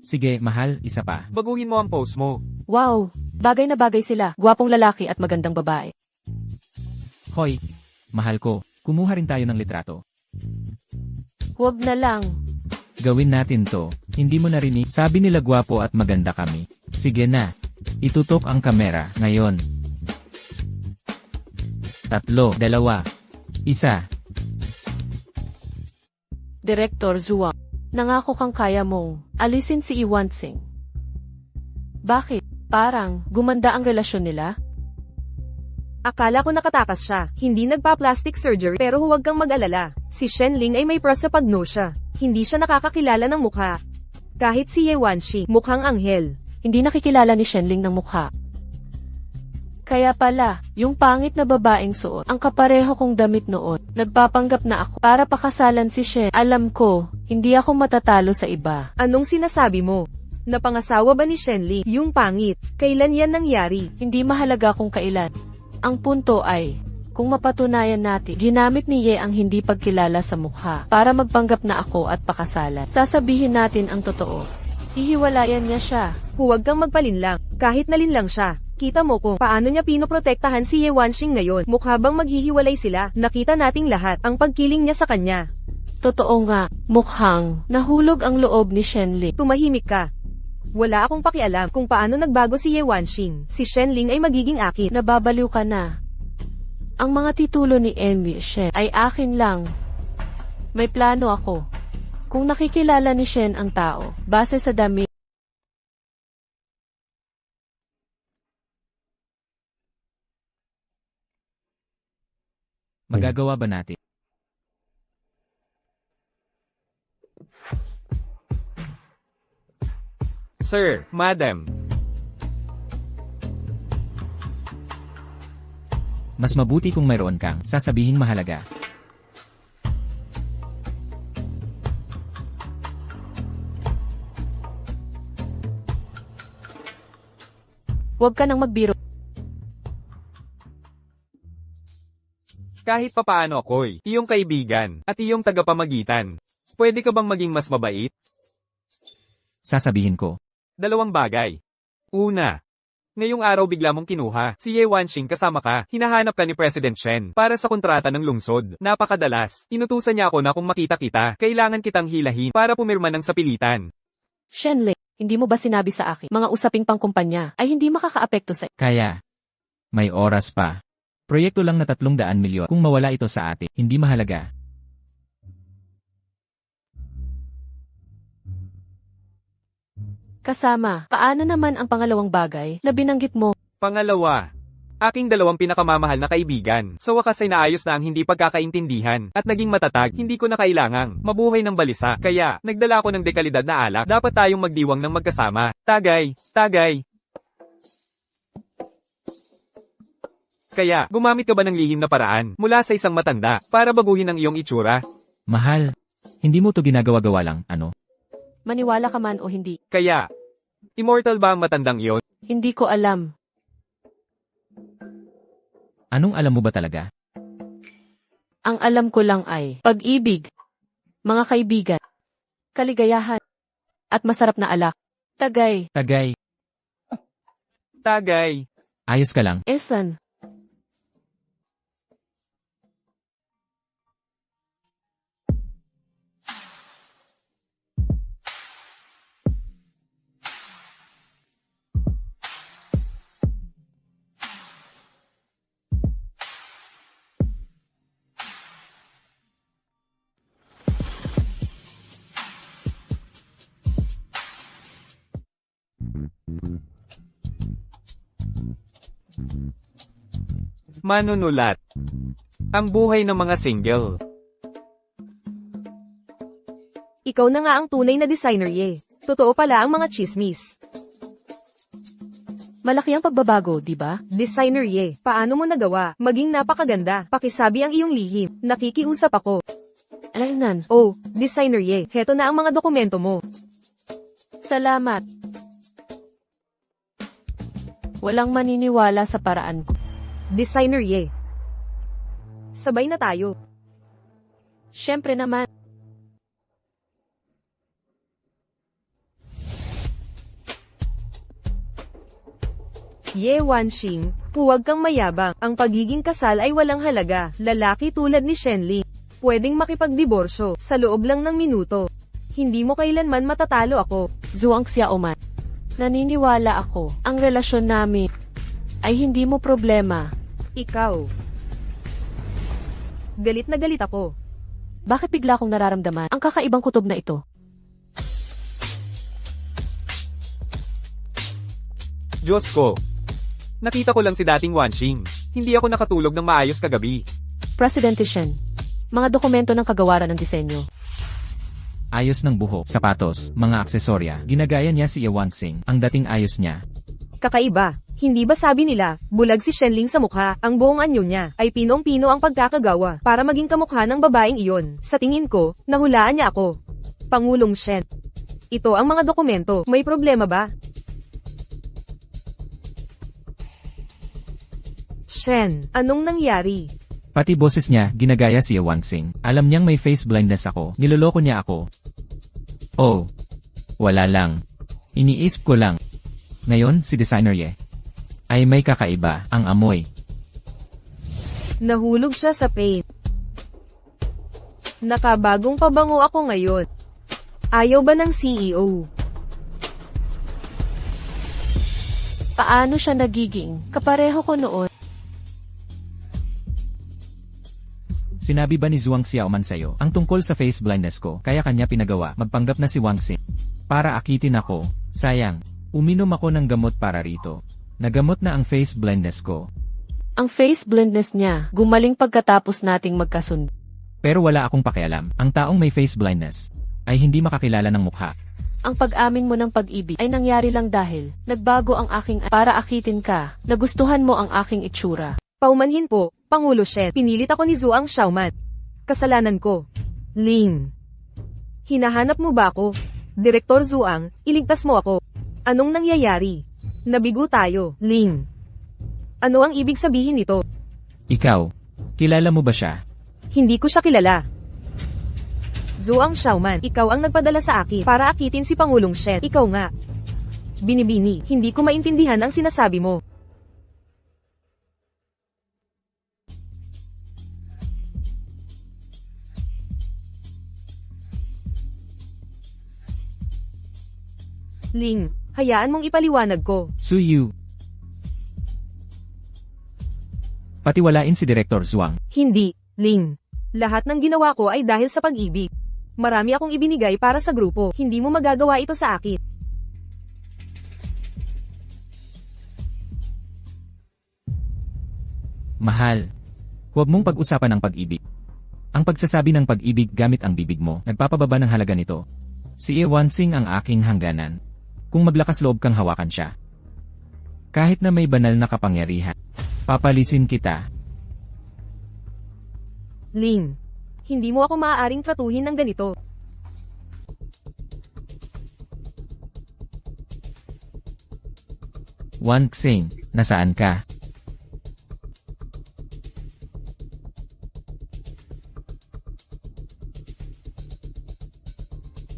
Sige, mahal, isa pa. Baguhin mo ang pose mo. Wow, bagay na bagay sila. Gwapong lalaki at magandang babae. Hoy, mahal ko, kumuha rin tayo ng litrato. Huwag na lang. Gawin natin to. Hindi mo narinig, sabi nila gwapo at maganda kami. Sige na. Itutok ang kamera, ngayon. 3, 2, 1. Direktor Zhuang, nangako kang kaya mong alisin si Yuan Xing. Bakit? Parang gumanda ang relasyon nila? Akala ko nakatakas siya. Hindi nagpa-plastic surgery pero huwag kang mag-alala. Si Shen Ling ay may prosopagnosia. Hindi siya nakakakilala ng mukha. Kahit si Ye Wanxi, mukhang anghel. Hindi nakikilala ni Shenling ng mukha. Kaya pala, yung pangit na babaeng suot, ang kapareho kong damit noon, nagpapanggap na ako para pakasalan si Shen. Alam ko, hindi ako matatalo sa iba. Anong sinasabi mo? Napangasawa ba ni Shen Ling? Yung pangit. Kailan yan nangyari? Hindi mahalaga kung kailan. Ang punto ay, kung mapatunayan natin, ginamit ni Ye ang hindi pagkilala sa mukha para magpanggap na ako at pakasalan. Sasabihin natin ang totoo. Ihiwalayan niya siya. Huwag kang magpalinlang. Kahit nalinlang siya. Kita mo kung paano niya pinoprotektahan si Ye Wanxing ngayon. Mukha bang maghihiwalay sila? Nakita nating lahat ang pagkiling niya sa kanya. Totoo nga, mukhang nahulog ang loob ni Shenling. Tumahimik ka. Wala akong pakialam kung paano nagbago si Ye Wanxing. Si Shen Ling ay magiging akin. Nababaliw ka na. Ang mga titulo ni Envy Shen ay akin lang. May plano ako. Kung nakikilala ni Shen ang tao, base sa damit, Magagawa ba natin? Sir, madam, Mas mabuti kung mayroon kang sasabihing mahalaga. huwag ka nang magbiro. kahit papaano ako'y iyong kaibigan at iyong tagapamagitan. Pwede ka bang maging mas mabait? Sasabihin ko. 2 bagay. Una, ngayong araw bigla mong kinuha si Ye Wanxing kasama ka. Hinahanap ka ni President Shen para sa kontrata ng lungsod. Napakadalas. Inutusan niya ako na kung makita kita, kailangan kitang hilahin para pumirma ng sapilitan. Shenling, hindi mo ba sinabi sa akin, mga usaping pangkumpanya ay hindi makakaapekto sa... Kaya, may oras pa. Proyekto lang na 300 milyon. Kung mawala ito sa atin, hindi mahalaga. Kasama, paano naman ang pangalawang bagay na binanggit mo? Pangalawa, aking 2 pinakamamahal na kaibigan. Sa wakas ay naayos na ang hindi pagkakaintindihan at naging matatag. Hindi ko na kailangang mabuhay ng balisa. Kaya, nagdala ako ng dekalidad na alak. Dapat tayong magdiwang ng magkasama. Tagay, tagay. Kaya, gumamit ka ba ng lihim na paraan mula sa isang matanda para baguhin ang iyong itsura? Mahal, Hindi mo to ginagawa-gawa lang, ano? Maniwala ka man o hindi. Kaya, immortal ba ang matandang iyon? Hindi ko alam. Anong alam mo ba talaga? Ang alam ko lang ay pag-ibig, mga kaibigan, kaligayahan, at masarap na alak. Tagay, Tagay, Tagay. ayos ka lang. Esan. Manunulat. Ang buhay ng mga single. Ikaw na nga ang tunay na designer, Ye. Totoo pala ang mga chismis. Malaki ang pagbabago, di ba? Designer, Ye. Paano mo nagawa? Maging napakaganda. Pakisabi ang iyong lihim. Nakikiusap ako. Alainan. Oh, designer, Ye. Heto na ang mga dokumento mo. Salamat. Walang maniniwala sa paraan ko. Designer, Ye. Sabay na tayo. Siyempre naman. Ye Wanxing, huwag kang mayabang. Ang pagiging kasal ay walang halaga. Lalaki tulad ni Shenling, pwedeng makipagdiborsyo sa loob lang ng minuto. Hindi mo kailanman matatalo ako. Zhuang Xiaoman. Naniniwala ako, ang relasyon namin ay hindi mo problema. Ikaw. Galit na galit ako. Bakit bigla kong nararamdaman ang kakaibang kutob na ito? Diyos ko. Nakita ko lang si dating Wanxing. Hindi ako nakatulog ng maayos kagabi. Presidente Shen. Mga dokumento ng kagawaran ng disenyo. Ayos ng buhok, sapatos, mga aksesorya. Ginagaya niya si Ye Wanxing. Ang dating ayos niya. Kakaiba. Hindi ba sabi nila, bulag si Shenling sa mukha, ang buong anyo niya, ay pinong-pino ang pagkakagawa, para maging kamukha ng babaeng iyon. Sa tingin ko, nahulaan niya ako. Pangulong Shen. Ito ang mga dokumento, may problema ba? Shen, anong nangyari? Pati boses niya, ginagaya si Ye Wanxing. Alam niyang may face blindness ako. Niloloko niya ako. Oh. Wala lang. Iniisip ko lang. Ngayon, si Designer Ye ay may kakaiba, ang amoy. Nahulog siya sa pain. Nakabagong pabango ako ngayon. Ayaw ba ng CEO? Paano siya nagiging kapareho ko noon? Sinabi ba ni Zhuang Xiaoman sa'yo ang tungkol sa face blindness ko, kaya kanya pinagawa, magpanggap na si Wanxing para akitin ako? Sayang, uminom ako ng gamot para rito. Nagamot na ang face blindness ko. Ang face blindness niya, gumaling pagkatapos nating magkasundo. Pero wala akong pakialam. Ang taong may face blindness ay hindi makakilala ng mukha. Ang pag-amin mo ng pag-ibig ay nangyari lang dahil nagbago ang aking para akitin ka, nagustuhan mo ang aking itsura. Paumanhin po, Pangulo Shen. Pinilit ako ni Zhuang Xiaoman. Kasalanan ko. Ling. Hinahanap mo ba ako? Direktor Zhuang, iligtas mo ako. Anong nangyayari? Nabigo tayo, Ling. Ano ang ibig sabihin nito? Ikaw, kilala mo ba siya? Hindi ko siya kilala. Zhuang Xiaoman, ikaw ang nagpadala sa akin para akitin si Pangulong Shen. Ikaw nga. Binibini, hindi ko maintindihan ang sinasabi mo. Ling, hayaan mong ipaliwanag ko. Suyu. Patiwalain si Direktor Zhuang. Hindi, Ling. Lahat ng ginawa ko ay dahil sa pag-ibig. Marami akong ibinigay para sa grupo. Hindi mo magagawa ito sa akin. Mahal. Huwag mong pag-usapan ang pag-ibig. Ang pagsasabi ng pag-ibig gamit ang bibig mo, nagpapababa ng halaga nito. Si Ye Wanxing ang aking hangganan. Kung maglakas loob kang hawakan siya. Kahit na may banal na kapangyarihan, papalisin kita. Ling, Hindi mo ako maaaring tratuhin ng ganito. Wan Xing, nasaan ka?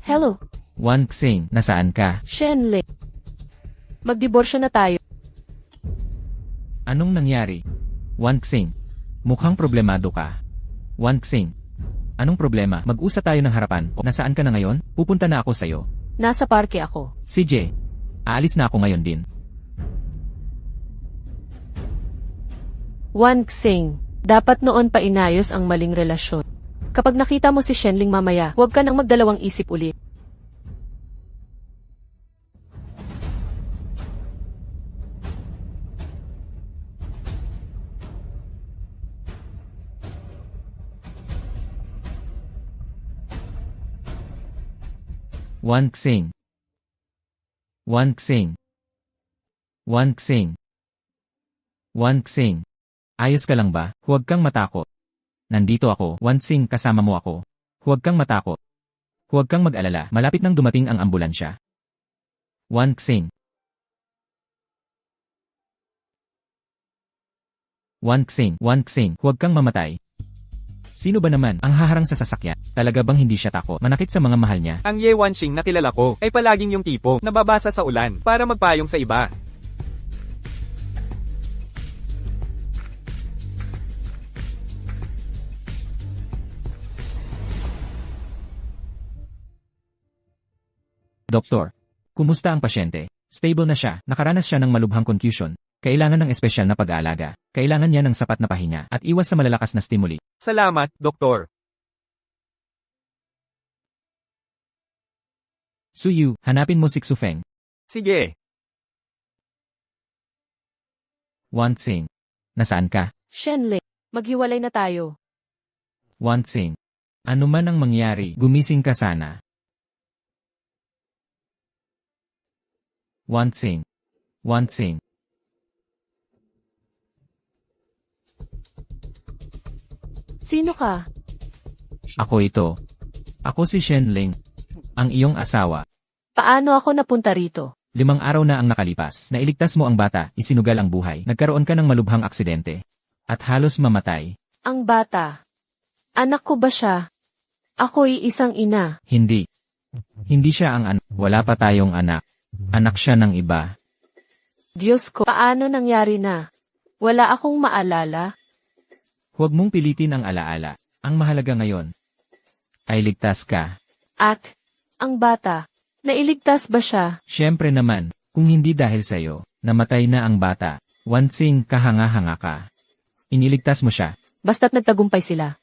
Hello, Wan Xing, nasaan ka? Shenling. Magdiborsyo na tayo. Anong nangyari? Wan Xing, mukhang problemado ka. Wan Xing, anong problema? Mag-usap tayo ng harapan. Nasaan ka na ngayon? Pupunta na ako sa'yo. Nasa parke ako. CJ, aalis na ako ngayon din. Wan Xing, dapat noon pa inayos ang maling relasyon. Kapag nakita mo si Shenling mamaya, huwag ka nang magdalawang isip ulit. Wan Xing. Wan Xing. Wan Xing. Wan Xing. Ayos ka lang ba? Huwag kang matakot. Nandito ako, Wan Xing, kasama mo ako. Huwag kang matakot. Huwag kang mag-alala, malapit nang dumating ang ambulansya. Wan Xing. Wan Xing, Wan Xing, huwag kang mamatay. Sino ba naman ang haharang sa sasakyan? Talaga bang hindi siya takot? Manakit sa mga mahal niya? Ang Ye Wanxing na kilala ko ay palaging yung tipo na babasa sa ulan para magpayong sa iba. Doktor, kumusta ang pasyente? Stable na siya, nakaranas siya ng malubhang confusion. Kailangan ng espesyal na pag-aalaga. Kailangan niya ng sapat na pahinga at iwas sa malalakas na stimuli. Salamat, Doktor. Suyu, hanapin mo si Xufeng. Sige. Wan Xing. Nasaan ka? Shenling, maghiwalay na tayo. Wan Xing. Ano man ang mangyari, gumising ka sana. Wan Xing. Wan Xing. Sino ka? Ako ito. Ako si Shenling. Ang iyong asawa. Paano ako napunta rito? 5 araw na ang nakalipas. Nailigtas mo ang bata, isinugal ang buhay. Nagkaroon ka ng malubhang aksidente. At halos mamatay. Ang bata. Anak ko ba siya? Ako'y isang ina. Hindi. Hindi siya ang anak. Wala pa tayong anak. Anak siya ng iba. Diyos ko, paano nangyari na? Wala akong maalala. Huwag mong pilitin ang alaala. Ang mahalaga ngayon ay ligtas ka. At, ang bata, nailigtas ba siya? Siyempre naman, kung hindi dahil sa'yo, namatay na ang bata. Wan Xing, kahanga-hanga ka. Iniligtas mo siya. Basta't nagtagumpay sila.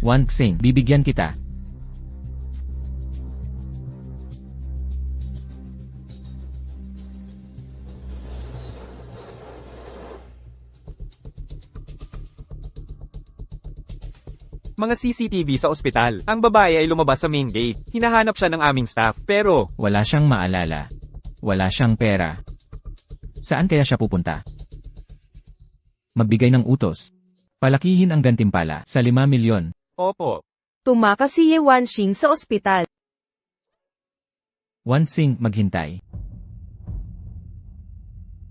Wan Xing, bibigyan kita. Mga CCTV sa ospital. Ang babae ay lumabas sa main gate. Hinahanap siya ng aming staff, pero Wala siyang maalala. Wala siyang pera. Saan kaya siya pupunta? Magbigay ng utos. Palakihin ang gantimpala sa 5 milyon. opo. Tumakas si Ye Wanxing sa ospital. Wan Xing, maghintay.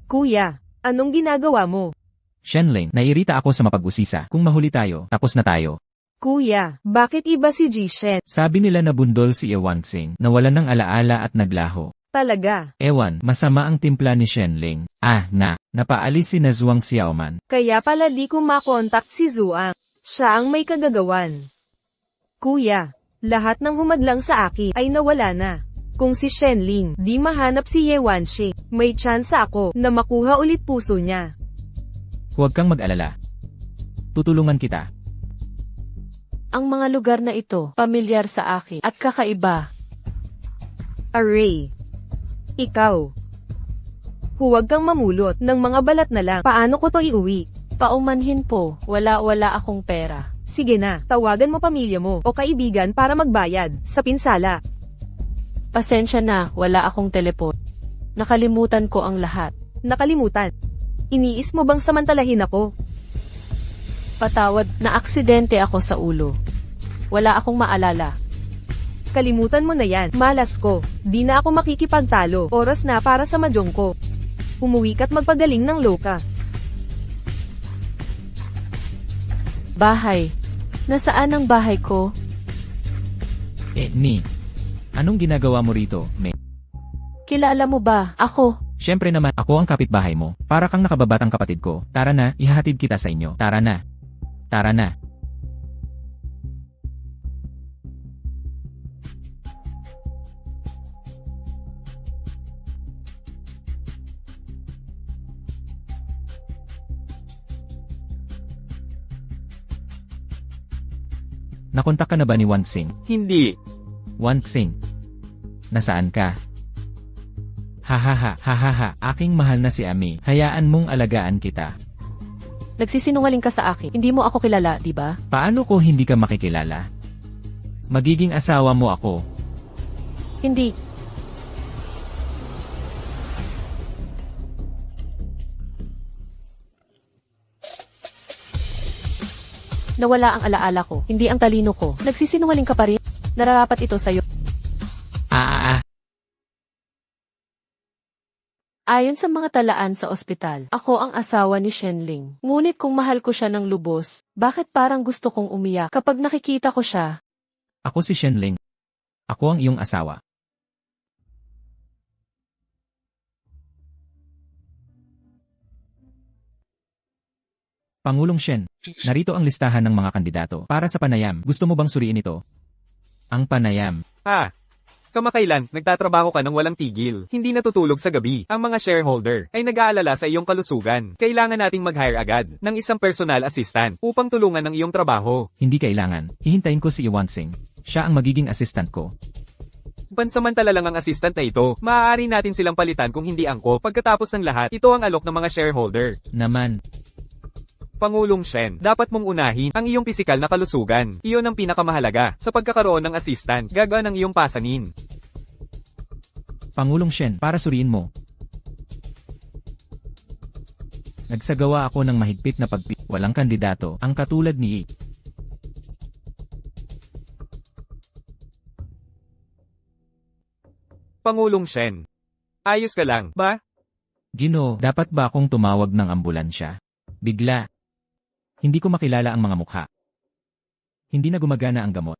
Kuya, anong ginagawa mo? Shenling, naiirita ako sa mapag-usisa. Kung mahuli tayo, tapos na tayo. Kuya, bakit iba si Jishen? Sabi nila na bundol si Wan Xing, nawalan ng alaala at naglaho. Talaga. Ewan, masama ang timpla ni Shenling. Napaalis si Nazwang Xiaoman. Kaya pala di ko makontak si Zuang. Siya ang may kagagawan. Kuya, lahat ng humadlang sa akin ay nawala na. Kung si Shenling di mahanap si Ye Wanxing, may tsansa ako na makuha ulit puso niya. Huwag kang mag-alala. Tutulungan kita. Ang mga lugar na ito, pamilyar sa akin at kakaiba. Array. Ikaw. Huwag kang mamulot ng mga balat na lang. Paano ko to iuwi? Paumanhin po, wala akong pera. Sige na, tawagan mo pamilya mo o kaibigan para magbayad sa pinsala. Pasensya na, wala akong telepon. Nakalimutan ko ang lahat. Nakalimutan. Iniis mo bang samantalahin ako? Patawad, na aksidente ako sa ulo. Wala akong maalala. Kalimutan mo na yan, malas ko. Di na ako makikipagtalo. Oras na para sa mahjong ko. Umuwi ka't magpagaling ng loka. Bahay. Nasaan ang bahay ko? Ni. Anong ginagawa mo rito, May? Kilala mo ba? Ako. Siyempre naman, ako ang kapitbahay mo. Para kang nakababatang kapatid ko. Tara na, ihahatid kita sa inyo. Tara na. Tara na. Nakontak ka na ba ni Wan Xing? Hindi. Wan Xing. Nasaan ka? Hahaha, aking mahal na si Ami. Hayaan mong alagaan kita. Nagsisinungaling ka sa akin. Hindi mo ako kilala, di ba? Paano ko hindi ka makikilala? Magiging asawa mo ako. Hindi. Nawala ang alaala ko, hindi ang talino ko. Nagsisinungaling ka pa rin. Nararapat ito sa'yo. Ayon sa mga talaan sa ospital, ako ang asawa ni Shenling. Ngunit kung mahal ko siya ng lubos, bakit parang gusto kong umiyak kapag nakikita ko siya? Ako si Shenling. Ako ang iyong asawa. Pangulong Shen, narito ang listahan ng mga kandidato para sa panayam. Gusto mo bang suriin ito? Ang panayam. Kamakailan, nagtatrabaho ka ng walang tigil. Hindi natutulog sa gabi. Ang mga shareholder ay nag-aalala sa iyong kalusugan. Kailangan nating mag-hire agad ng isang personal assistant upang tulungan ang iyong trabaho. Hindi kailangan. Hihintayin ko si Wan Xing. Siya ang magiging assistant ko. Pansamantala lang ang assistant na ito. Maaari natin silang palitan kung hindi angko. Pagkatapos ng lahat, ito ang alok ng mga shareholder. Naman. Pangulong Shen, dapat mong unahin ang iyong pisikal na kalusugan. Iyon ang pinakamahalaga. Sa pagkakaroon ng assistant, gagaan ang iyong pasanin. Pangulong Shen, para suriin mo. Nagsagawa ako ng mahigpit na walang kandidato, ang katulad ni Pangulong Shen, ayos ka lang, ba? Gino, dapat ba akong tumawag ng ambulansya? Bigla. Hindi ko makilala ang mga mukha. Hindi na gumagana ang gamot.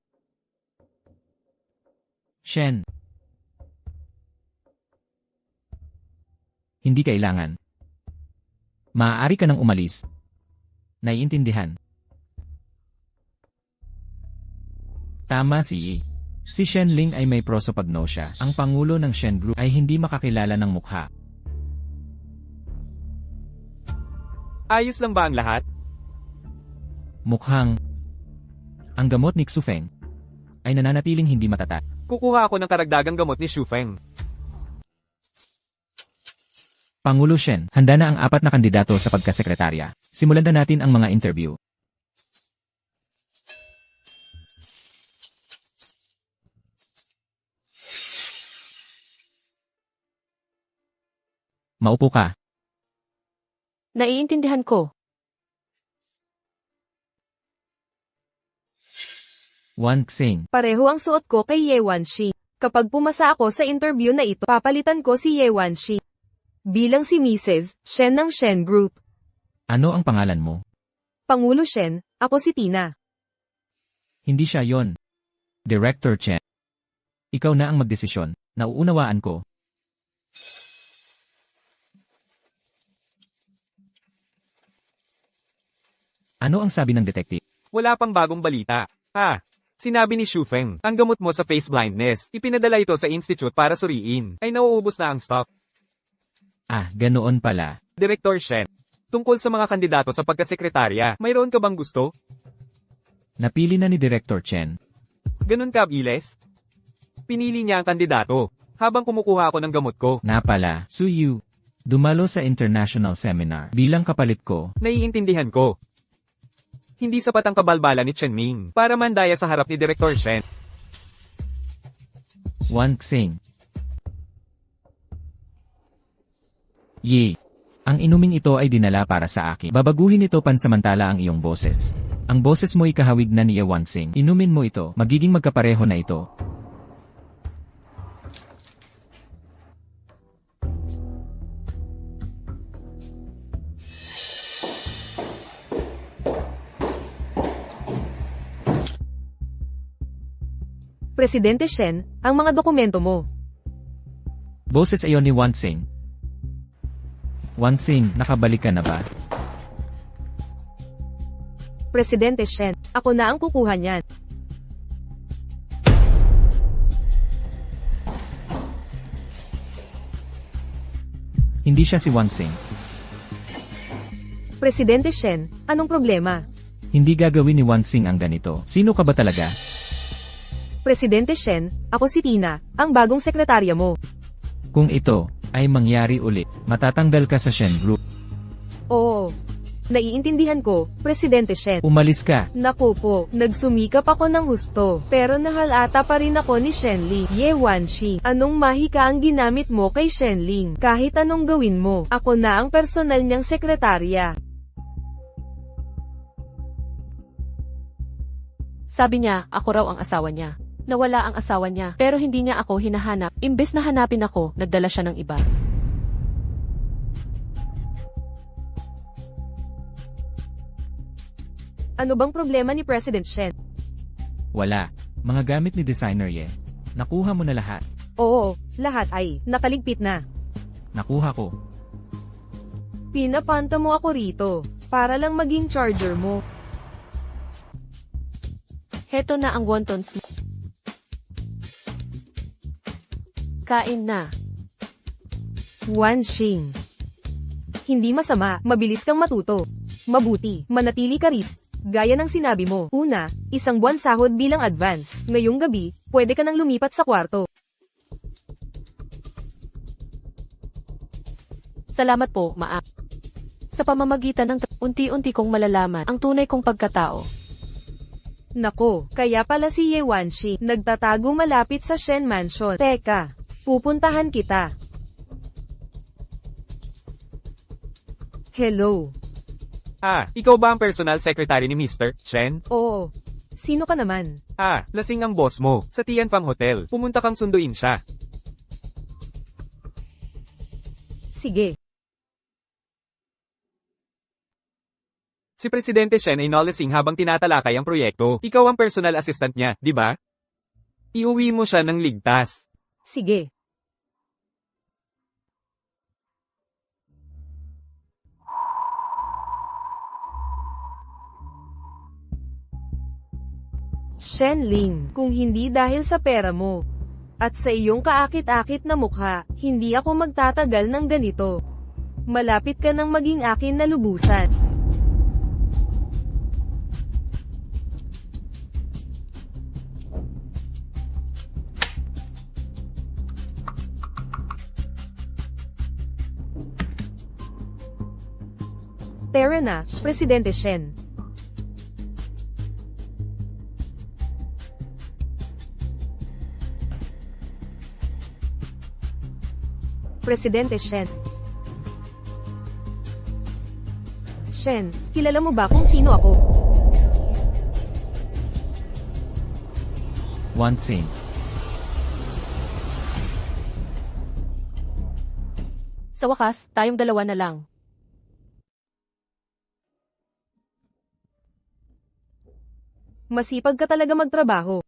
Shen. Hindi kailangan. Maaari ka nang umalis. Naiintindihan. Tama si Si Shenling ay may prosopagnosia. Ang pangulo ng Shen Group ay hindi makakilala ng mukha. Ayos lang ba ang lahat? Mukhang ang gamot ni Xufeng ay nananatiling hindi matatag. Kukuha ako ng karagdagang gamot ni Shufeng. Pangulo Shen, handa na ang 4 na kandidato sa pagkasekretarya. Simulan na natin ang mga interview. Maupo ka. Naiintindihan ko. Wan Xing. Pareho ang suot ko kay Ye Wanxing. Kapag pumasa ako sa interview na ito, papalitan ko si Ye Wanxing. Bilang si Mrs. Shen ng Shen Group. Ano ang pangalan mo? Pangulo Shen, ako si Tina. Hindi siya yon. Director Chen. Ikaw na ang magdesisyon. Nauunawaan ko. Ano ang sabi ng detective? Wala pang bagong balita. Sinabi ni Shufeng, ang gamot mo sa face blindness, ipinadala ito sa institute para suriin, ay nauubos na ang stock. Ganoon pala. Director Shen, tungkol sa mga kandidato sa pagkasekretarya, mayroon ka bang gusto? Napili na ni Director Chen. Ganun ka, Iles? Pinili niya ang kandidato, habang kumukuha ako ng gamot ko. Na pala, Suyu. Dumalo sa international seminar. Bilang kapalit ko, Naiintindihan ko. Hindi sapat ang kabalbala ni Chen Ming para mandaya sa harap ni Director Shen. Wanxing. Ye. Ang inuming ito ay dinala para sa akin. Babaguhin ito pansamantala ang iyong boses. Ang boses mo ikahawig na ni Wanxing. Inumin mo ito, magiging magkapareho na ito. Presidente Shen, ang mga dokumento mo. Boses ayon ni Wanxing. Wanxing, nakabalik ka na ba? Presidente Shen, ako na ang kukuha niyan. Hindi siya si Wanxing. Presidente Shen, anong problema? Hindi gagawin ni Wanxing ang ganito. Sino ka ba talaga? Presidente Shen, ako si Tina, ang bagong sekretarya mo. Kung ito ay mangyari ulit, matatanggal ka sa Shen Group. Oo. Naiintindihan ko, Presidente Shen. Umalis ka. Naku po, nagsumikap ako ng husto, pero nahalata pa rin ako ni Shenling. Ye Wanxing, anong mahika ang ginamit mo kay Shenling? Kahit anong gawin mo, ako na ang personal niyang sekretarya. Sabi niya, ako raw ang asawa niya. Nawala ang asawa niya, pero hindi niya ako hinahanap. Imbes na hanapin ako, nagdala siya ng iba. Ano bang problema ni President Shen? Wala. Mga gamit ni designer Ye. Nakuha mo na lahat. Oo, lahat ay nakaligpit na. Nakuha ko. Pinapanta mo ako rito, para lang maging charger mo. Heto na ang wontons mo. Kain na. Wanxing. Hindi masama, mabilis kang matuto. Mabuti, manatili ka rito. Gaya ng sinabi mo, una, 1 buwan sahod bilang advance. Ngayong gabi, pwede ka nang lumipat sa kwarto. Salamat po, Maa. Sa pamamagitan ng unti-unti kong malalaman ang tunay kong pagkatao. Nako, kaya pala si Ye Wanxing nagtatago malapit sa Shen Mansion. Teka, pupuntahan kita. Hello. Ikaw ba ang personal secretary ni Mr. Shen? Oo. Sino ka naman? Lasing ang boss mo, sa Tianfang Hotel. Pumunta kang sunduin siya. Sige. Si Presidente Shen ay nalasing habang tinatalakay ang proyekto. Ikaw ang personal assistant niya, di ba? Iuwi mo siya ng ligtas. Sige. Shenling, kung hindi dahil sa pera mo, at sa iyong kaakit-akit na mukha, hindi ako magtatagal ng ganito. Malapit ka nang maging akin na lubusan. Tara na, Presidente Shen. Presidente Shen. Shen, kilala mo ba kung sino ako? Wanxing. Sa wakas, tayong dalawa na lang. Masipag ka talaga magtrabaho.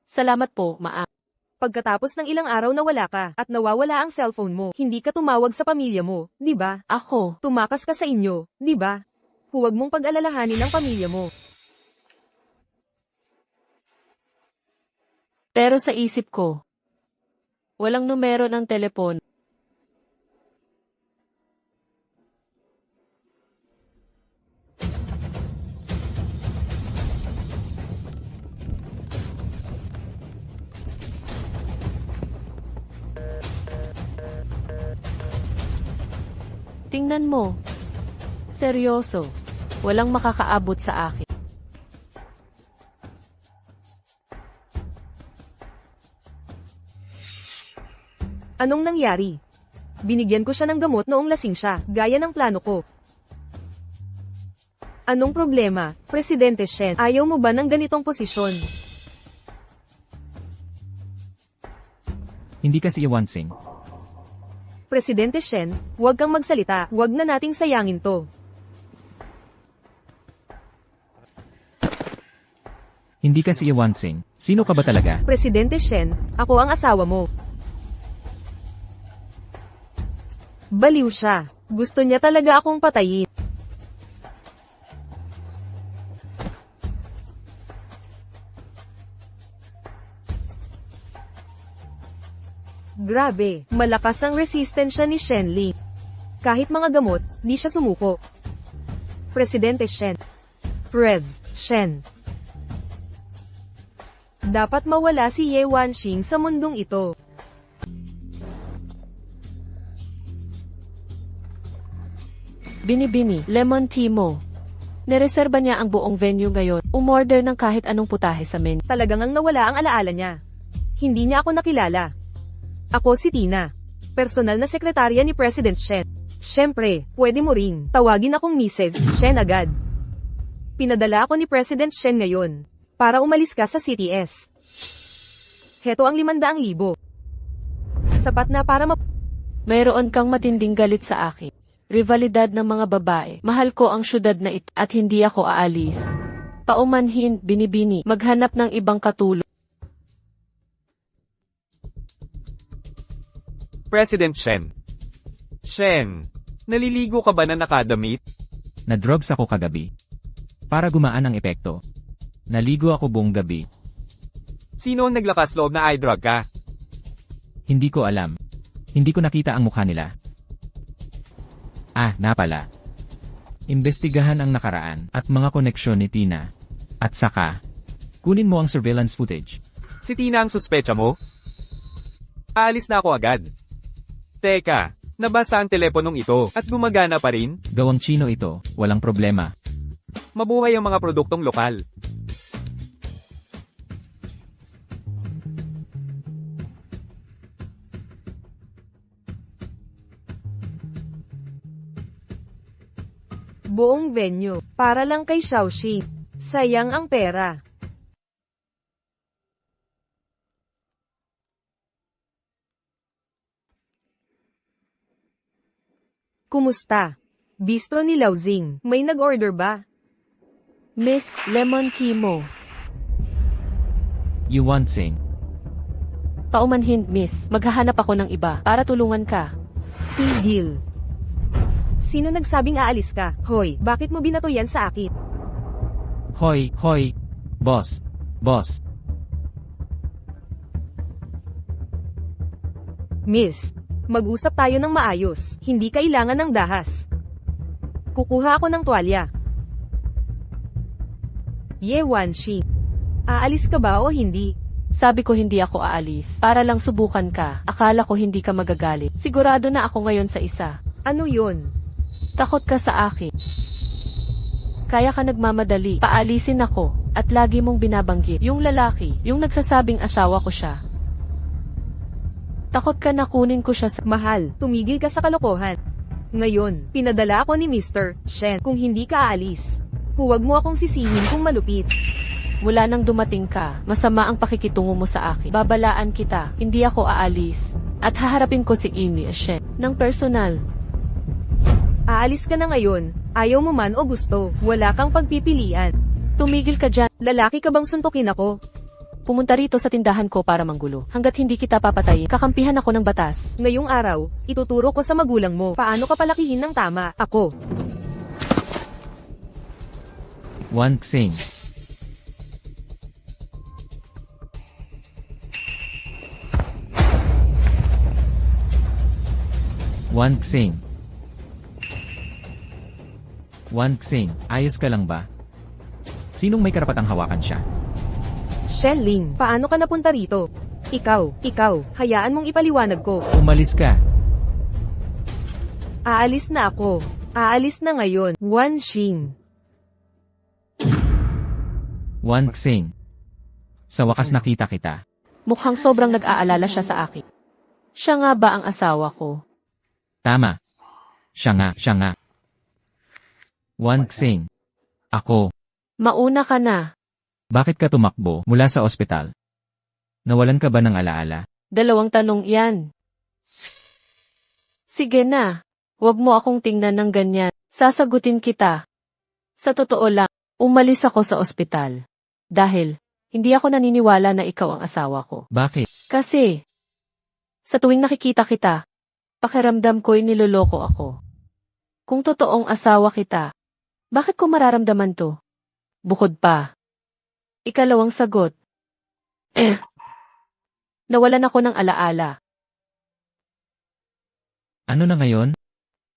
Salamat po, Maa. Pagkatapos ng ilang araw na wala ka, at nawawala ang cellphone mo, hindi ka tumawag sa pamilya mo, di ba? Ako, Tumakas ka sa inyo, di ba? Huwag mong pag-alalahanin ang pamilya mo. pero sa isip ko, walang numero ng telepon. Tingnan mo. Seryoso. Walang makakaabot sa akin. Anong nangyari? Binigyan ko siya ng gamot noong lasing siya, gaya ng plano ko. Anong problema, Presidente Shen? Ayaw mo ba ng ganitong posisyon? Hindi ka si Yawansing. Presidente Shen, huwag kang magsalita, huwag na nating sayangin to. Hindi ka si Yawansing. Sino ka ba talaga? Presidente Shen, ako ang asawa mo. Baliw siya. Gusto niya talaga akong patayin. Grabe, malakas ang resistensya ni Shen Li. Kahit mga gamot, di siya sumuko. Presidente Shen. Prez, Shen. Dapat mawala si Ye Wanxing sa mundong ito. Binibini, lemon tea mo. Nereserba niya ang buong venue ngayon. Umorder ng kahit anong putahe sa menu. Talagang ang nawala ang alaala niya. Hindi niya ako nakilala. Ako si Tina. Personal na sekretarya ni President Shen. Siyempre, pwede mo ring tawagin akong Mrs. Shen agad. Pinadala ako ni President Shen ngayon para umalis ka sa CTS. Heto ang 500,000. Sapat na para Mayroon kang matinding galit sa akin. Rivalidad ng mga babae. Mahal ko ang syudad na ito at hindi ako aalis. Paumanhin, binibini, maghanap ng ibang katulong. President Shen. Shen, naliligo ka ba na nakadamit? Na-drugs ako kagabi. Para gumaan ang epekto. Naligo ako buong gabi. Sino ang naglakas loob na eye-drug ka? Hindi ko alam. Hindi ko nakita ang mukha nila. Napala. Imbestigahan ang nakaraan at mga koneksyon ni Tina. At saka, kunin mo ang surveillance footage. Si Tina ang suspecha mo? Aalis na ako agad. Teka, nabasa ang teleponong ito at gumagana pa rin? Gawang Chino ito, walang problema. Mabuhay ang mga produktong lokal. buong venue para lang kay Xiaoxi. Sayang ang pera. Kumusta? Bistro ni Laozing, may nag-order ba? Miss, lemon tea mo. Yawansing. Paumanhin, miss. Maghahanap ako ng iba para tulungan ka. Tigil. Sino nagsabing aalis ka? Hoy, bakit mo binato yan sa akin? Hoy, hoy. Boss. Boss. Miss, mag-usap tayo ng maayos. Hindi kailangan ng dahas. Kukuha ako ng tuwalya. Ye Wanxi. Aalis ka ba o hindi? Sabi ko hindi ako aalis. Para lang subukan ka. Akala ko hindi ka magagalit. Sigurado na ako ngayon sa isa. Ano yun? Takot ka sa akin. Kaya ka nagmamadali. Paalisin ako. At lagi mong binabanggit. Yung lalaki. Yung nagsasabing asawa ko siya. Takot ka na kunin ko siya sa... Mahal, tumigil ka sa kalokohan. Ngayon, pinadala ako ni Mr. Shen kung hindi ka aalis. Huwag mo akong sisihin kung malupit. Mula nang dumating ka, masama ang pakikitungo mo sa akin. Babalaan kita, hindi ako aalis. At haharapin ko si Amy Shen ng personal. Aalis ka na ngayon, ayaw mo man o gusto, wala kang pagpipilian. Tumigil ka dyan. Lalaki ka bang suntukin ako? Pumunta rito sa tindahan ko para manggulo. Hanggat hindi kita papatayin, kakampihan ako ng batas. Ngayong araw, ituturo ko sa magulang mo paano ka palakihin ng tama. Ako. Wanxing. Wanxing. Wanxing, ayos ka lang ba? Sinong may karapatang hawakan siya? Shenling, paano ka napunta rito? Ikaw, hayaan mong ipaliwanag ko. Umalis ka. Aalis na ako. Aalis na ngayon. Wanxing. Wanxing. Sa wakas nakita kita. Mukhang sobrang nag-aalala siya sa akin. Siya nga ba ang asawa ko? Tama. Siya nga. Wan Xing. Ako. Mauna ka na. Bakit ka tumakbo mula sa ospital? Nawalan ka ba ng alaala? 2 tanong yan. Sige na. Huwag mo akong tingnan ng ganyan. Sasagutin kita. Sa totoo lang, umalis ako sa ospital. Dahil, hindi ako naniniwala na ikaw ang asawa ko. Bakit? Kasi, sa tuwing nakikita kita, pakiramdam ko'y niloloko ako. Kung totoong asawa kita, bakit ko mararamdaman to? Bukod pa. Ikalawang sagot. Nawalan ako ng alaala. Ano na ngayon?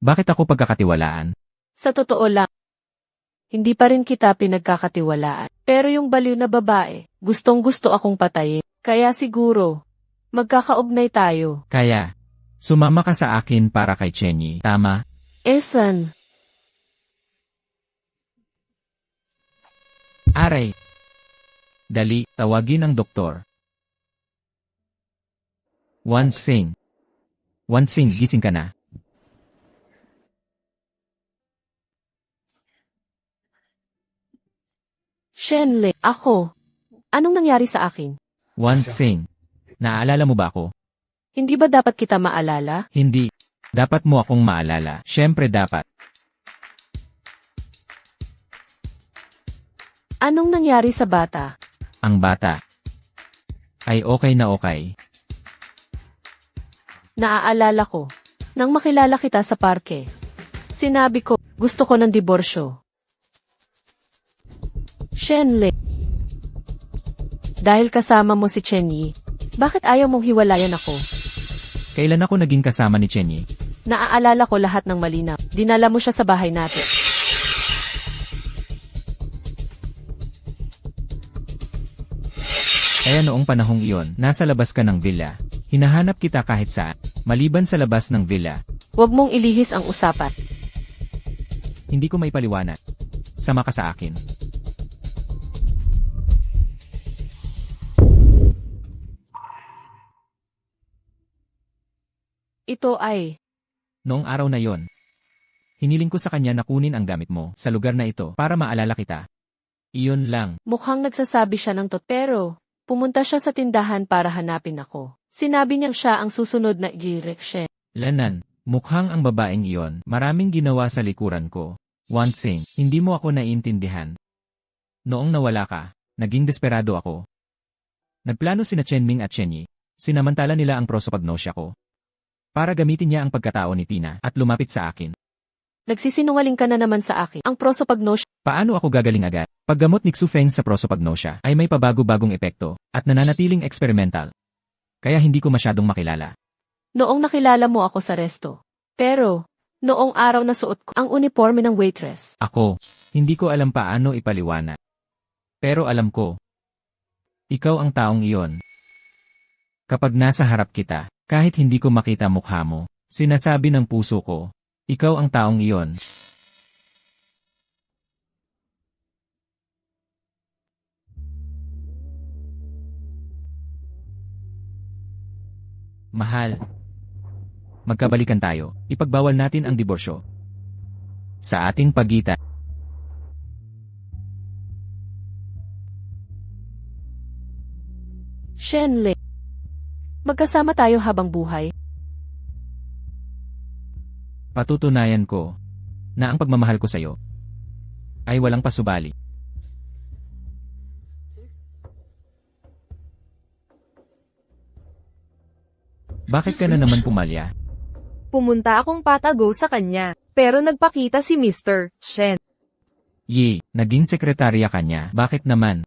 Bakit ako pagkakatiwalaan? Sa totoo lang, hindi pa rin kita pinagkakatiwalaan. Pero yung baliw na babae, gustong-gusto akong patayin. Kaya siguro, magkakaugnay tayo. Kaya, sumama ka sa akin para kay Chenyi, tama? Esan, Aray! Dali, tawagin ang doktor. Wan Xing, gising ka na. Shenle, ako. Anong nangyari sa akin? Wan Xing, naalala mo ba ako? Hindi ba dapat kita maalala? Hindi. Dapat mo akong maalala. Siyempre dapat. Anong nangyari sa bata? Ang bata ay okay na okay. Naaalala ko. Nang makilala kita sa parke. Sinabi ko, gusto ko ng diborsyo. Shenle. Dahil kasama mo si Chenyi, bakit ayaw mong hiwalayan ako? Kailan ako naging kasama ni Chenyi? Naaalala ko lahat ng malinaw. Dinala mo siya sa bahay natin. Kaya noong panahong iyon, nasa labas ka ng villa. Hinahanap kita kahit saan, maliban sa labas ng villa. Huwag mong ilihis ang usapan. Hindi ko maipaliwanag. Sama ka sa akin. Ito ay, Noong araw na yon, hiniling ko sa kanya na kunin ang gamit mo sa lugar na ito para maalala kita. Iyon lang. mukhang nagsasabi siya ng pero, pumunta siya sa tindahan para hanapin ako. Sinabi niyang siya ang susunod na direksyon. Lanan, mukhang ang babaeng iyon, maraming ginawa sa likuran ko. Wan Xing, hindi mo ako naiintindihan. Noong nawala ka, naging desperado ako. Nagplano sina Chenming at Chenyi, sinamantala nila ang prosopagnosia ko. Para gamitin niya ang pagkatao ni Tina at lumapit sa akin. Nagsisinungaling ka na naman sa akin. Ang prosopagnosia. Paano ako gagaling agad? Paggamot ni Xufeng sa prosopagnosia ay may pabago-bagong epekto at nananatiling experimental. Kaya hindi ko masyadong makilala. Noong nakilala mo ako sa resto. Pero, noong araw na suot ko ang uniforme ng waitress. Ako, hindi ko alam paano ipaliwanag. Pero alam ko, ikaw ang taong iyon. Kapag nasa harap kita, kahit hindi ko makita mukha mo, sinasabi ng puso ko, ikaw ang taong iyon. Mahal. Magkabalikan tayo, ipagbawal natin ang diborsyo. Sa ating pagitan. Shenle. Magkasama tayo habang buhay. Patutunayan ko na ang pagmamahal ko sa'yo ay walang pasubali. Bakit ka na naman pumalya? Pumunta akong patago sa kanya, pero nagpakita si Mr. Shen. Yi, naging sekretarya ka niya. Bakit naman?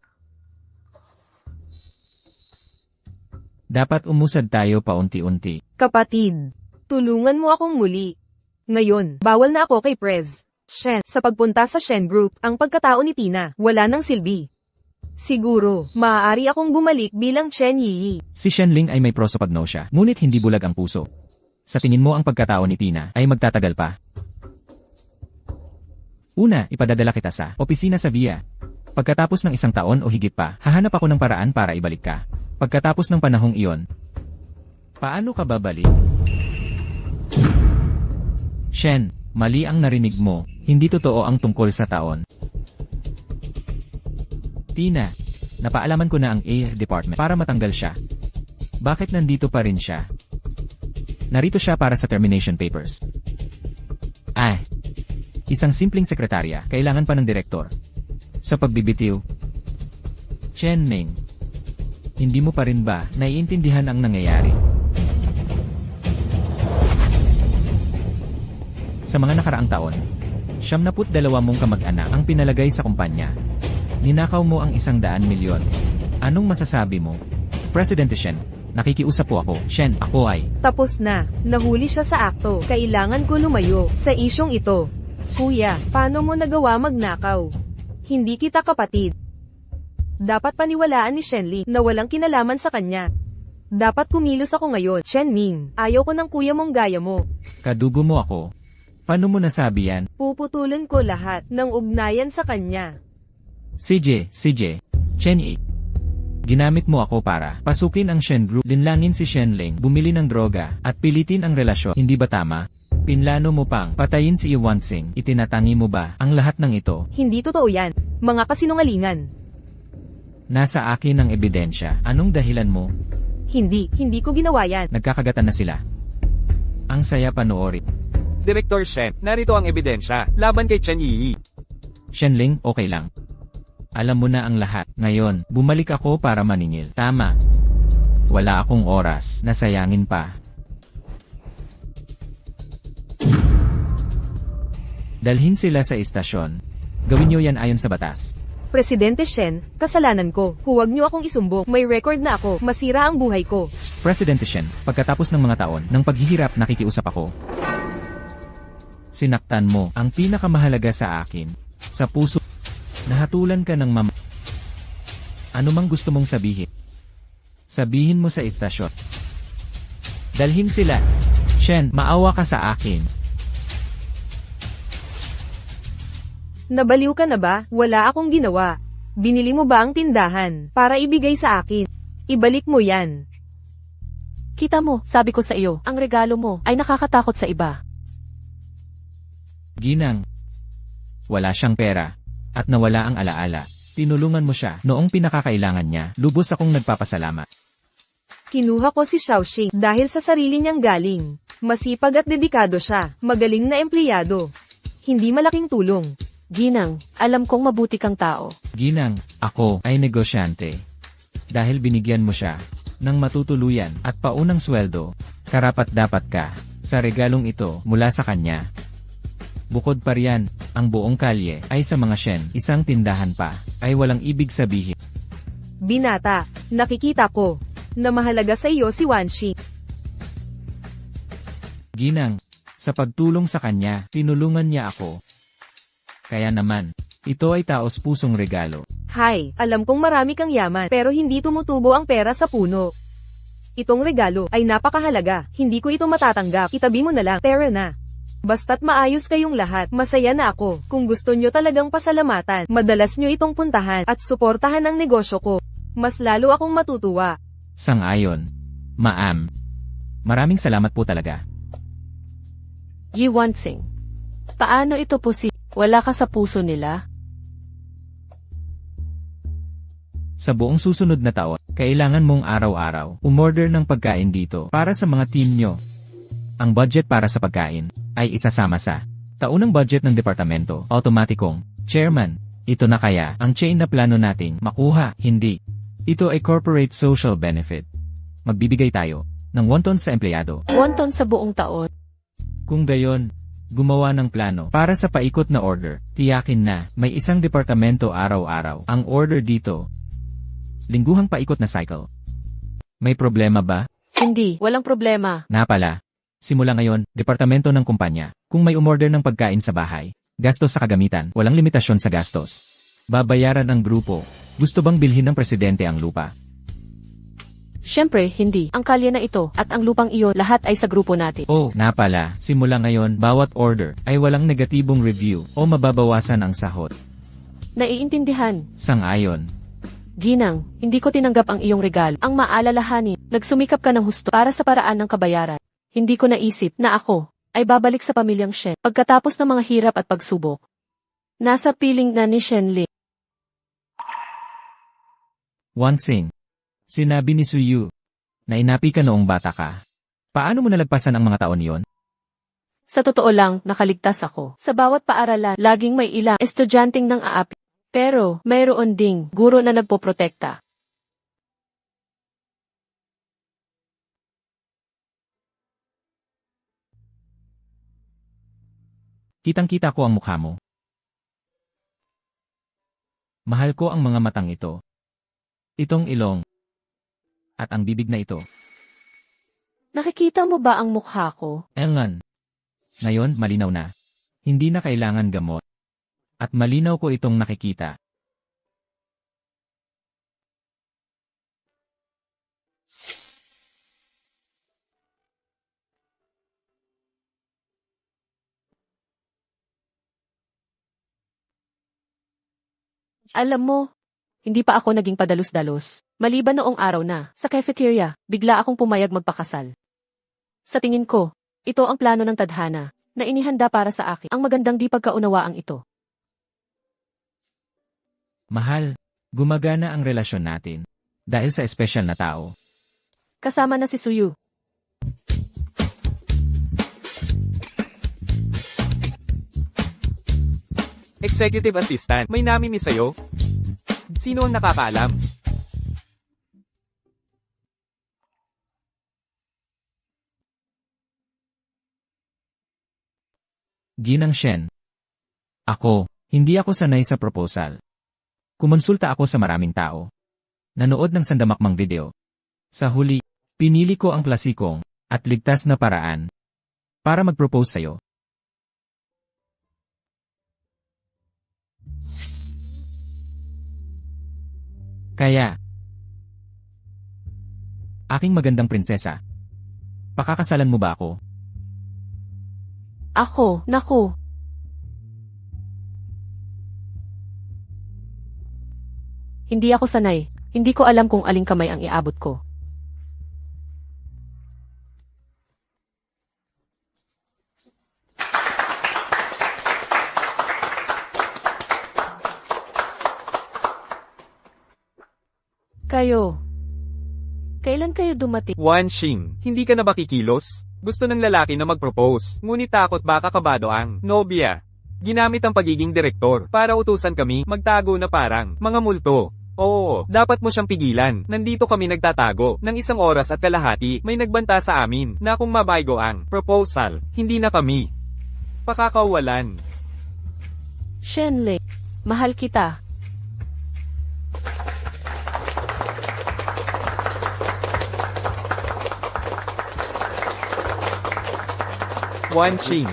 Dapat umusad tayo paunti-unti. Kapatid, tulungan mo akong muli. Ngayon, bawal na ako kay Prez Shen. Sa pagpunta sa Shen Group, ang pagkatao ni Tina, wala nang silbi. Siguro, maaari akong bumalik bilang Chen Yi. Si Shenling ay may prosopagnosia, ngunit hindi bulag ang puso. Sa tingin mo ang pagkatao ni Tina ay magtatagal pa? Una, ipadadala kita sa opisina sa VIA. Pagkatapos ng 1 taon o higit pa, hahanap ako ng paraan para ibalik ka. Pagkatapos ng panahong iyon, Paano ka babalik? Shen, mali ang narinig mo. Hindi totoo ang tungkol sa taon. Tina, napaalaman ko na ang AR department para matanggal siya. Bakit nandito pa rin siya? Narito siya para sa termination papers. Isang simpleng sekretarya, kailangan pa ng direktor. Sa pagbibitiw. Chen Ming, hindi mo pa rin ba naiintindihan ang nangyayari? Sa mga nakaraang taon, 72 mong kamag-anak ang pinalagay sa kumpanya. Ninakaw mo ang 100 milyon. Anong masasabi mo? Presidente Shen, nakikiusap po ako. Shen, ako ay... Tapos na. Nahuli siya sa akto. Kailangan ko lumayo sa isyong ito. Kuya, paano mo nagawa magnakaw? Hindi kita kapatid. Dapat paniwalaan ni Shenli na walang kinalaman sa kanya. Dapat kumilos ako ngayon. Shen Ming, ayaw ko ng kuya mong gaya mo. Kadugo mo ako. Paano mo nasabi yan? Puputulan ko lahat ng ugnayan sa kanya. CJ, Chen Yi. Ginamit mo ako para pasukin ang Shen Group, linlangin si Shen Ling, bumili ng droga, at pilitin ang relasyon. Hindi ba tama? Pinlano mo pang patayin si Iwansing. Itinatangi mo ba ang lahat ng ito? Hindi totoo yan. Mga kasinungalingan. Nasa akin ang ebidensya. Anong dahilan mo? Hindi ko ginawa yan. Nagkakagatan na sila. Ang saya panoorin. Direktor Shen, narito ang ebidensya, laban kay Chen Yi. Shenling, okay lang. Alam mo na ang lahat. Ngayon, bumalik ako para maningil. Tama. Wala akong oras na sayangin pa. Dalhin sila sa istasyon. Gawin niyo yan ayon sa batas. Presidente Shen, kasalanan ko. Huwag niyo akong isumbong. May record na ako. Masira ang buhay ko. Presidente Shen, pagkatapos ng mga taon ng paghihirap nakikiusap ako. Sinaktan mo ang pinakamahalaga sa akin. Sa puso. Nahatulan ka ng Ano mang gusto mong sabihin? Sabihin mo sa istasyon. Dalhin sila. Shen, maawa ka sa akin. Nabaliw ka na ba? Wala akong ginawa. Binili mo ba ang tindahan para ibigay sa akin? Ibalik mo yan. Kita mo, sabi ko sa iyo, ang regalo mo ay nakakatakot sa iba. Ginang. Wala siyang pera. At nawala ang alaala. Tinulungan mo siya noong pinakakailangan niya. Lubos akong nagpapasalamat. Kinuha ko si Xiaoxing dahil sa sarili niyang galing. Masipag at dedikado siya. Magaling na empleyado. Hindi malaking tulong. Ginang, alam kong mabuti kang tao. Ginang, ako ay negosyante. Dahil binigyan mo siya ng matutuluyan at paunang sweldo, karapat-dapat ka sa regalong ito mula sa kanya. Bukod pa riyan, ang buong kalye ay sa mga Shen, isang tindahan pa, ay walang ibig sabihin. Binata, nakikita ko na mahalaga sa iyo si Wanshi. Ginang, sa pagtulong sa kanya, tinulungan niya ako. Kaya naman, ito ay taos-pusong regalo. Hay, alam kong marami kang yaman pero hindi tumutubo ang pera sa puno. Itong regalo ay napakahalaga, hindi ko ito matatanggap, itabi mo na lang, tara na. Basta't maayos kayong lahat, masaya na ako. Kung gusto nyo talagang pasalamatan, madalas nyo itong puntahan at suportahan ang negosyo ko. Mas lalo akong matutuwa. Sang-ayon. Ma'am. Maraming salamat po talaga. Yi Wansing. Paano ito posible? Wala ka sa puso nila? Sa buong susunod na taon, kailangan mong araw-araw umorder ng pagkain dito para sa mga team nyo. Ang budget para sa pagkain ay isasama sa taunang budget ng departamento. Automatikong, Chairman, ito na kaya ang chain na plano nating makuha? Hindi. Ito ay corporate social benefit. Magbibigay tayo ng wonton sa empleyado. Wonton sa buong taon. Kung gayon, gumawa ng plano para sa paikot na order. Tiyakin na may isang departamento araw-araw ang order dito. Lingguhang paikot na cycle. May problema ba? Hindi, walang problema. Napala. Simula ngayon, departamento ng kumpanya. Kung may umorder ng pagkain sa bahay, gastos sa kagamitan, walang limitasyon sa gastos. Babayaran ang grupo. Gusto bang bilhin ng presidente ang lupa? Siyempre, hindi. Ang kalye na ito at ang lupang iyon, lahat ay sa grupo natin. Oh, napala. Simula ngayon, bawat order ay walang negatibong review o mababawasan ang sahod. Naiintindihan. Sang-ayon. Ginang, hindi ko tinanggap ang iyong regalo. Ang maalalahanin, nagsumikap ka ng husto para sa paraan ng kabayaran. Hindi ko naisip na ako ay babalik sa pamilyang Shen pagkatapos ng mga hirap at pagsubok. Nasa piling na ni Shen Li. Wansing. Sinabi ni Suyu. Na inapi ka noong bata ka. Paano mo nalagpasan ang mga taon yon? Sa totoo lang, nakaligtas ako. Sa bawat paaralan, laging may ilang estudyanteng nang aapi. Pero, mayroon ding guro na nagpoprotekta. Kitang-kita ko ang mukha mo. Mahal ko ang mga matang ito. Itong ilong. At ang bibig na ito. Nakikita mo ba ang mukha ko? Engan. Ngayon, malinaw na. Hindi na kailangan gamot. At malinaw ko itong nakikita. Alam mo, hindi pa ako naging padalos-dalos. Maliban noong araw na, sa cafeteria, bigla akong pumayag magpakasal. Sa tingin ko, ito ang plano ng tadhana, na inihanda para sa akin. Ang magandang di pagkaunawaang ito. Mahal, gumagana ang relasyon natin. Dahil sa espesyal na tao. Kasama na si Suyu. Executive Assistant, may namimiss sa'yo? Sino ang nakakaalam? Ginang Shen. Ako, hindi ako sanay sa proposal. Kumonsulta ako sa maraming tao. Nanood ng sandamakmang video. Sa huli, pinili ko ang klasikong at ligtas na paraan para mag-propose sa'yo. Kaya, aking magandang prinsesa, pakakasalan mo ba ako? Ako, naku. Hindi ako sanay. Hindi ko alam kung aling kamay ang iabot ko. Kayo. Kailan kayo dumating? Wanxing, hindi ka na ba kikilos? Gusto ng lalaki na mag-propose, ngunit takot baka kabado ang nobya. Ginamit ang pagiging direktor para utusan kami magtago na parang mga multo. Oo, dapat mo siyang pigilan. Nandito kami nagtatago. Ng 1 oras at kalahati, may nagbanta sa amin na kung mabaygo ang proposal, hindi na kami pakakawalan. Shenle, mahal kita. Wanxing.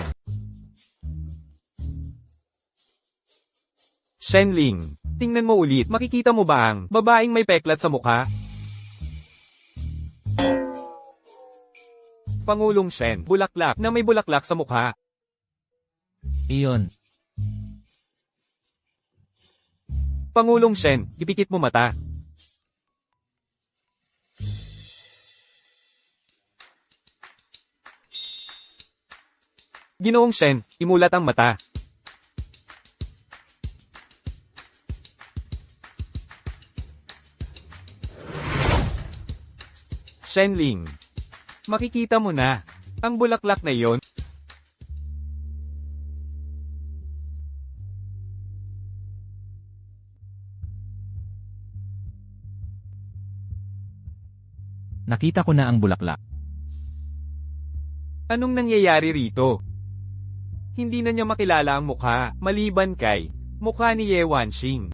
Shenling, tingnan mo ulit, makikita mo ba ang babaeng may peklat sa mukha? Pangulong Shen, bulaklak na may bulaklak sa mukha. Iyon. Pangulong Shen, ipikit mo mata. Ginoong Shen, imulat ang mata. Shenling, makikita mo na ang bulaklak na iyon. Nakita ko na ang bulaklak. Anong nangyayari rito? Hindi na niya makilala ang mukha, maliban kay mukha ni Ye Wanxing.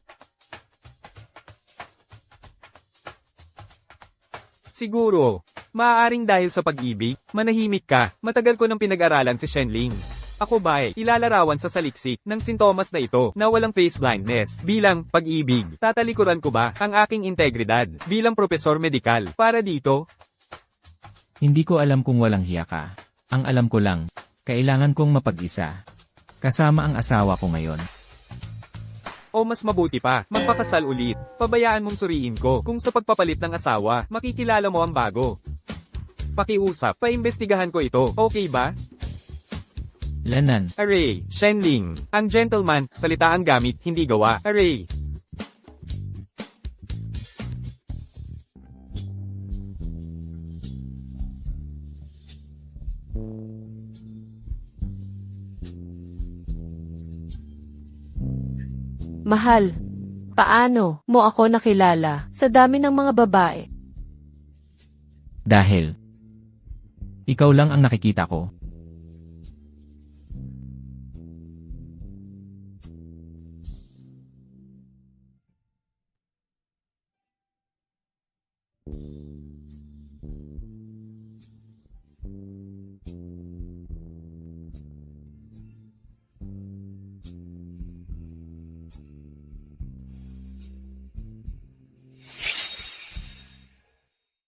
Siguro, maaaring dahil sa pag-ibig, manahimik ka. Matagal ko nang pinag-aralan si Shenling. Ako ba ilalarawan sa saliksik ng sintomas na ito na walang face blindness bilang pag-ibig. Tatalikuran ko ba ang aking integridad bilang propesor medikal para dito? Hindi ko alam kung walang hiya ka. Ang alam ko lang, kailangan kong mapag-isa. Kasama ang asawa ko ngayon. O mas mabuti pa, magpakasal ulit. Pabayaan mong suriin ko kung sa pagpapalit ng asawa, makikilala mo ang bago. Pakiusap, paimbestigahan ko ito, okay ba? Lanan. Aray, Shenling. Ang gentleman, salita ang gamit, hindi gawa. Aray. Mahal, paano mo ako nakilala sa dami ng mga babae? Dahil ikaw lang ang nakikita ko.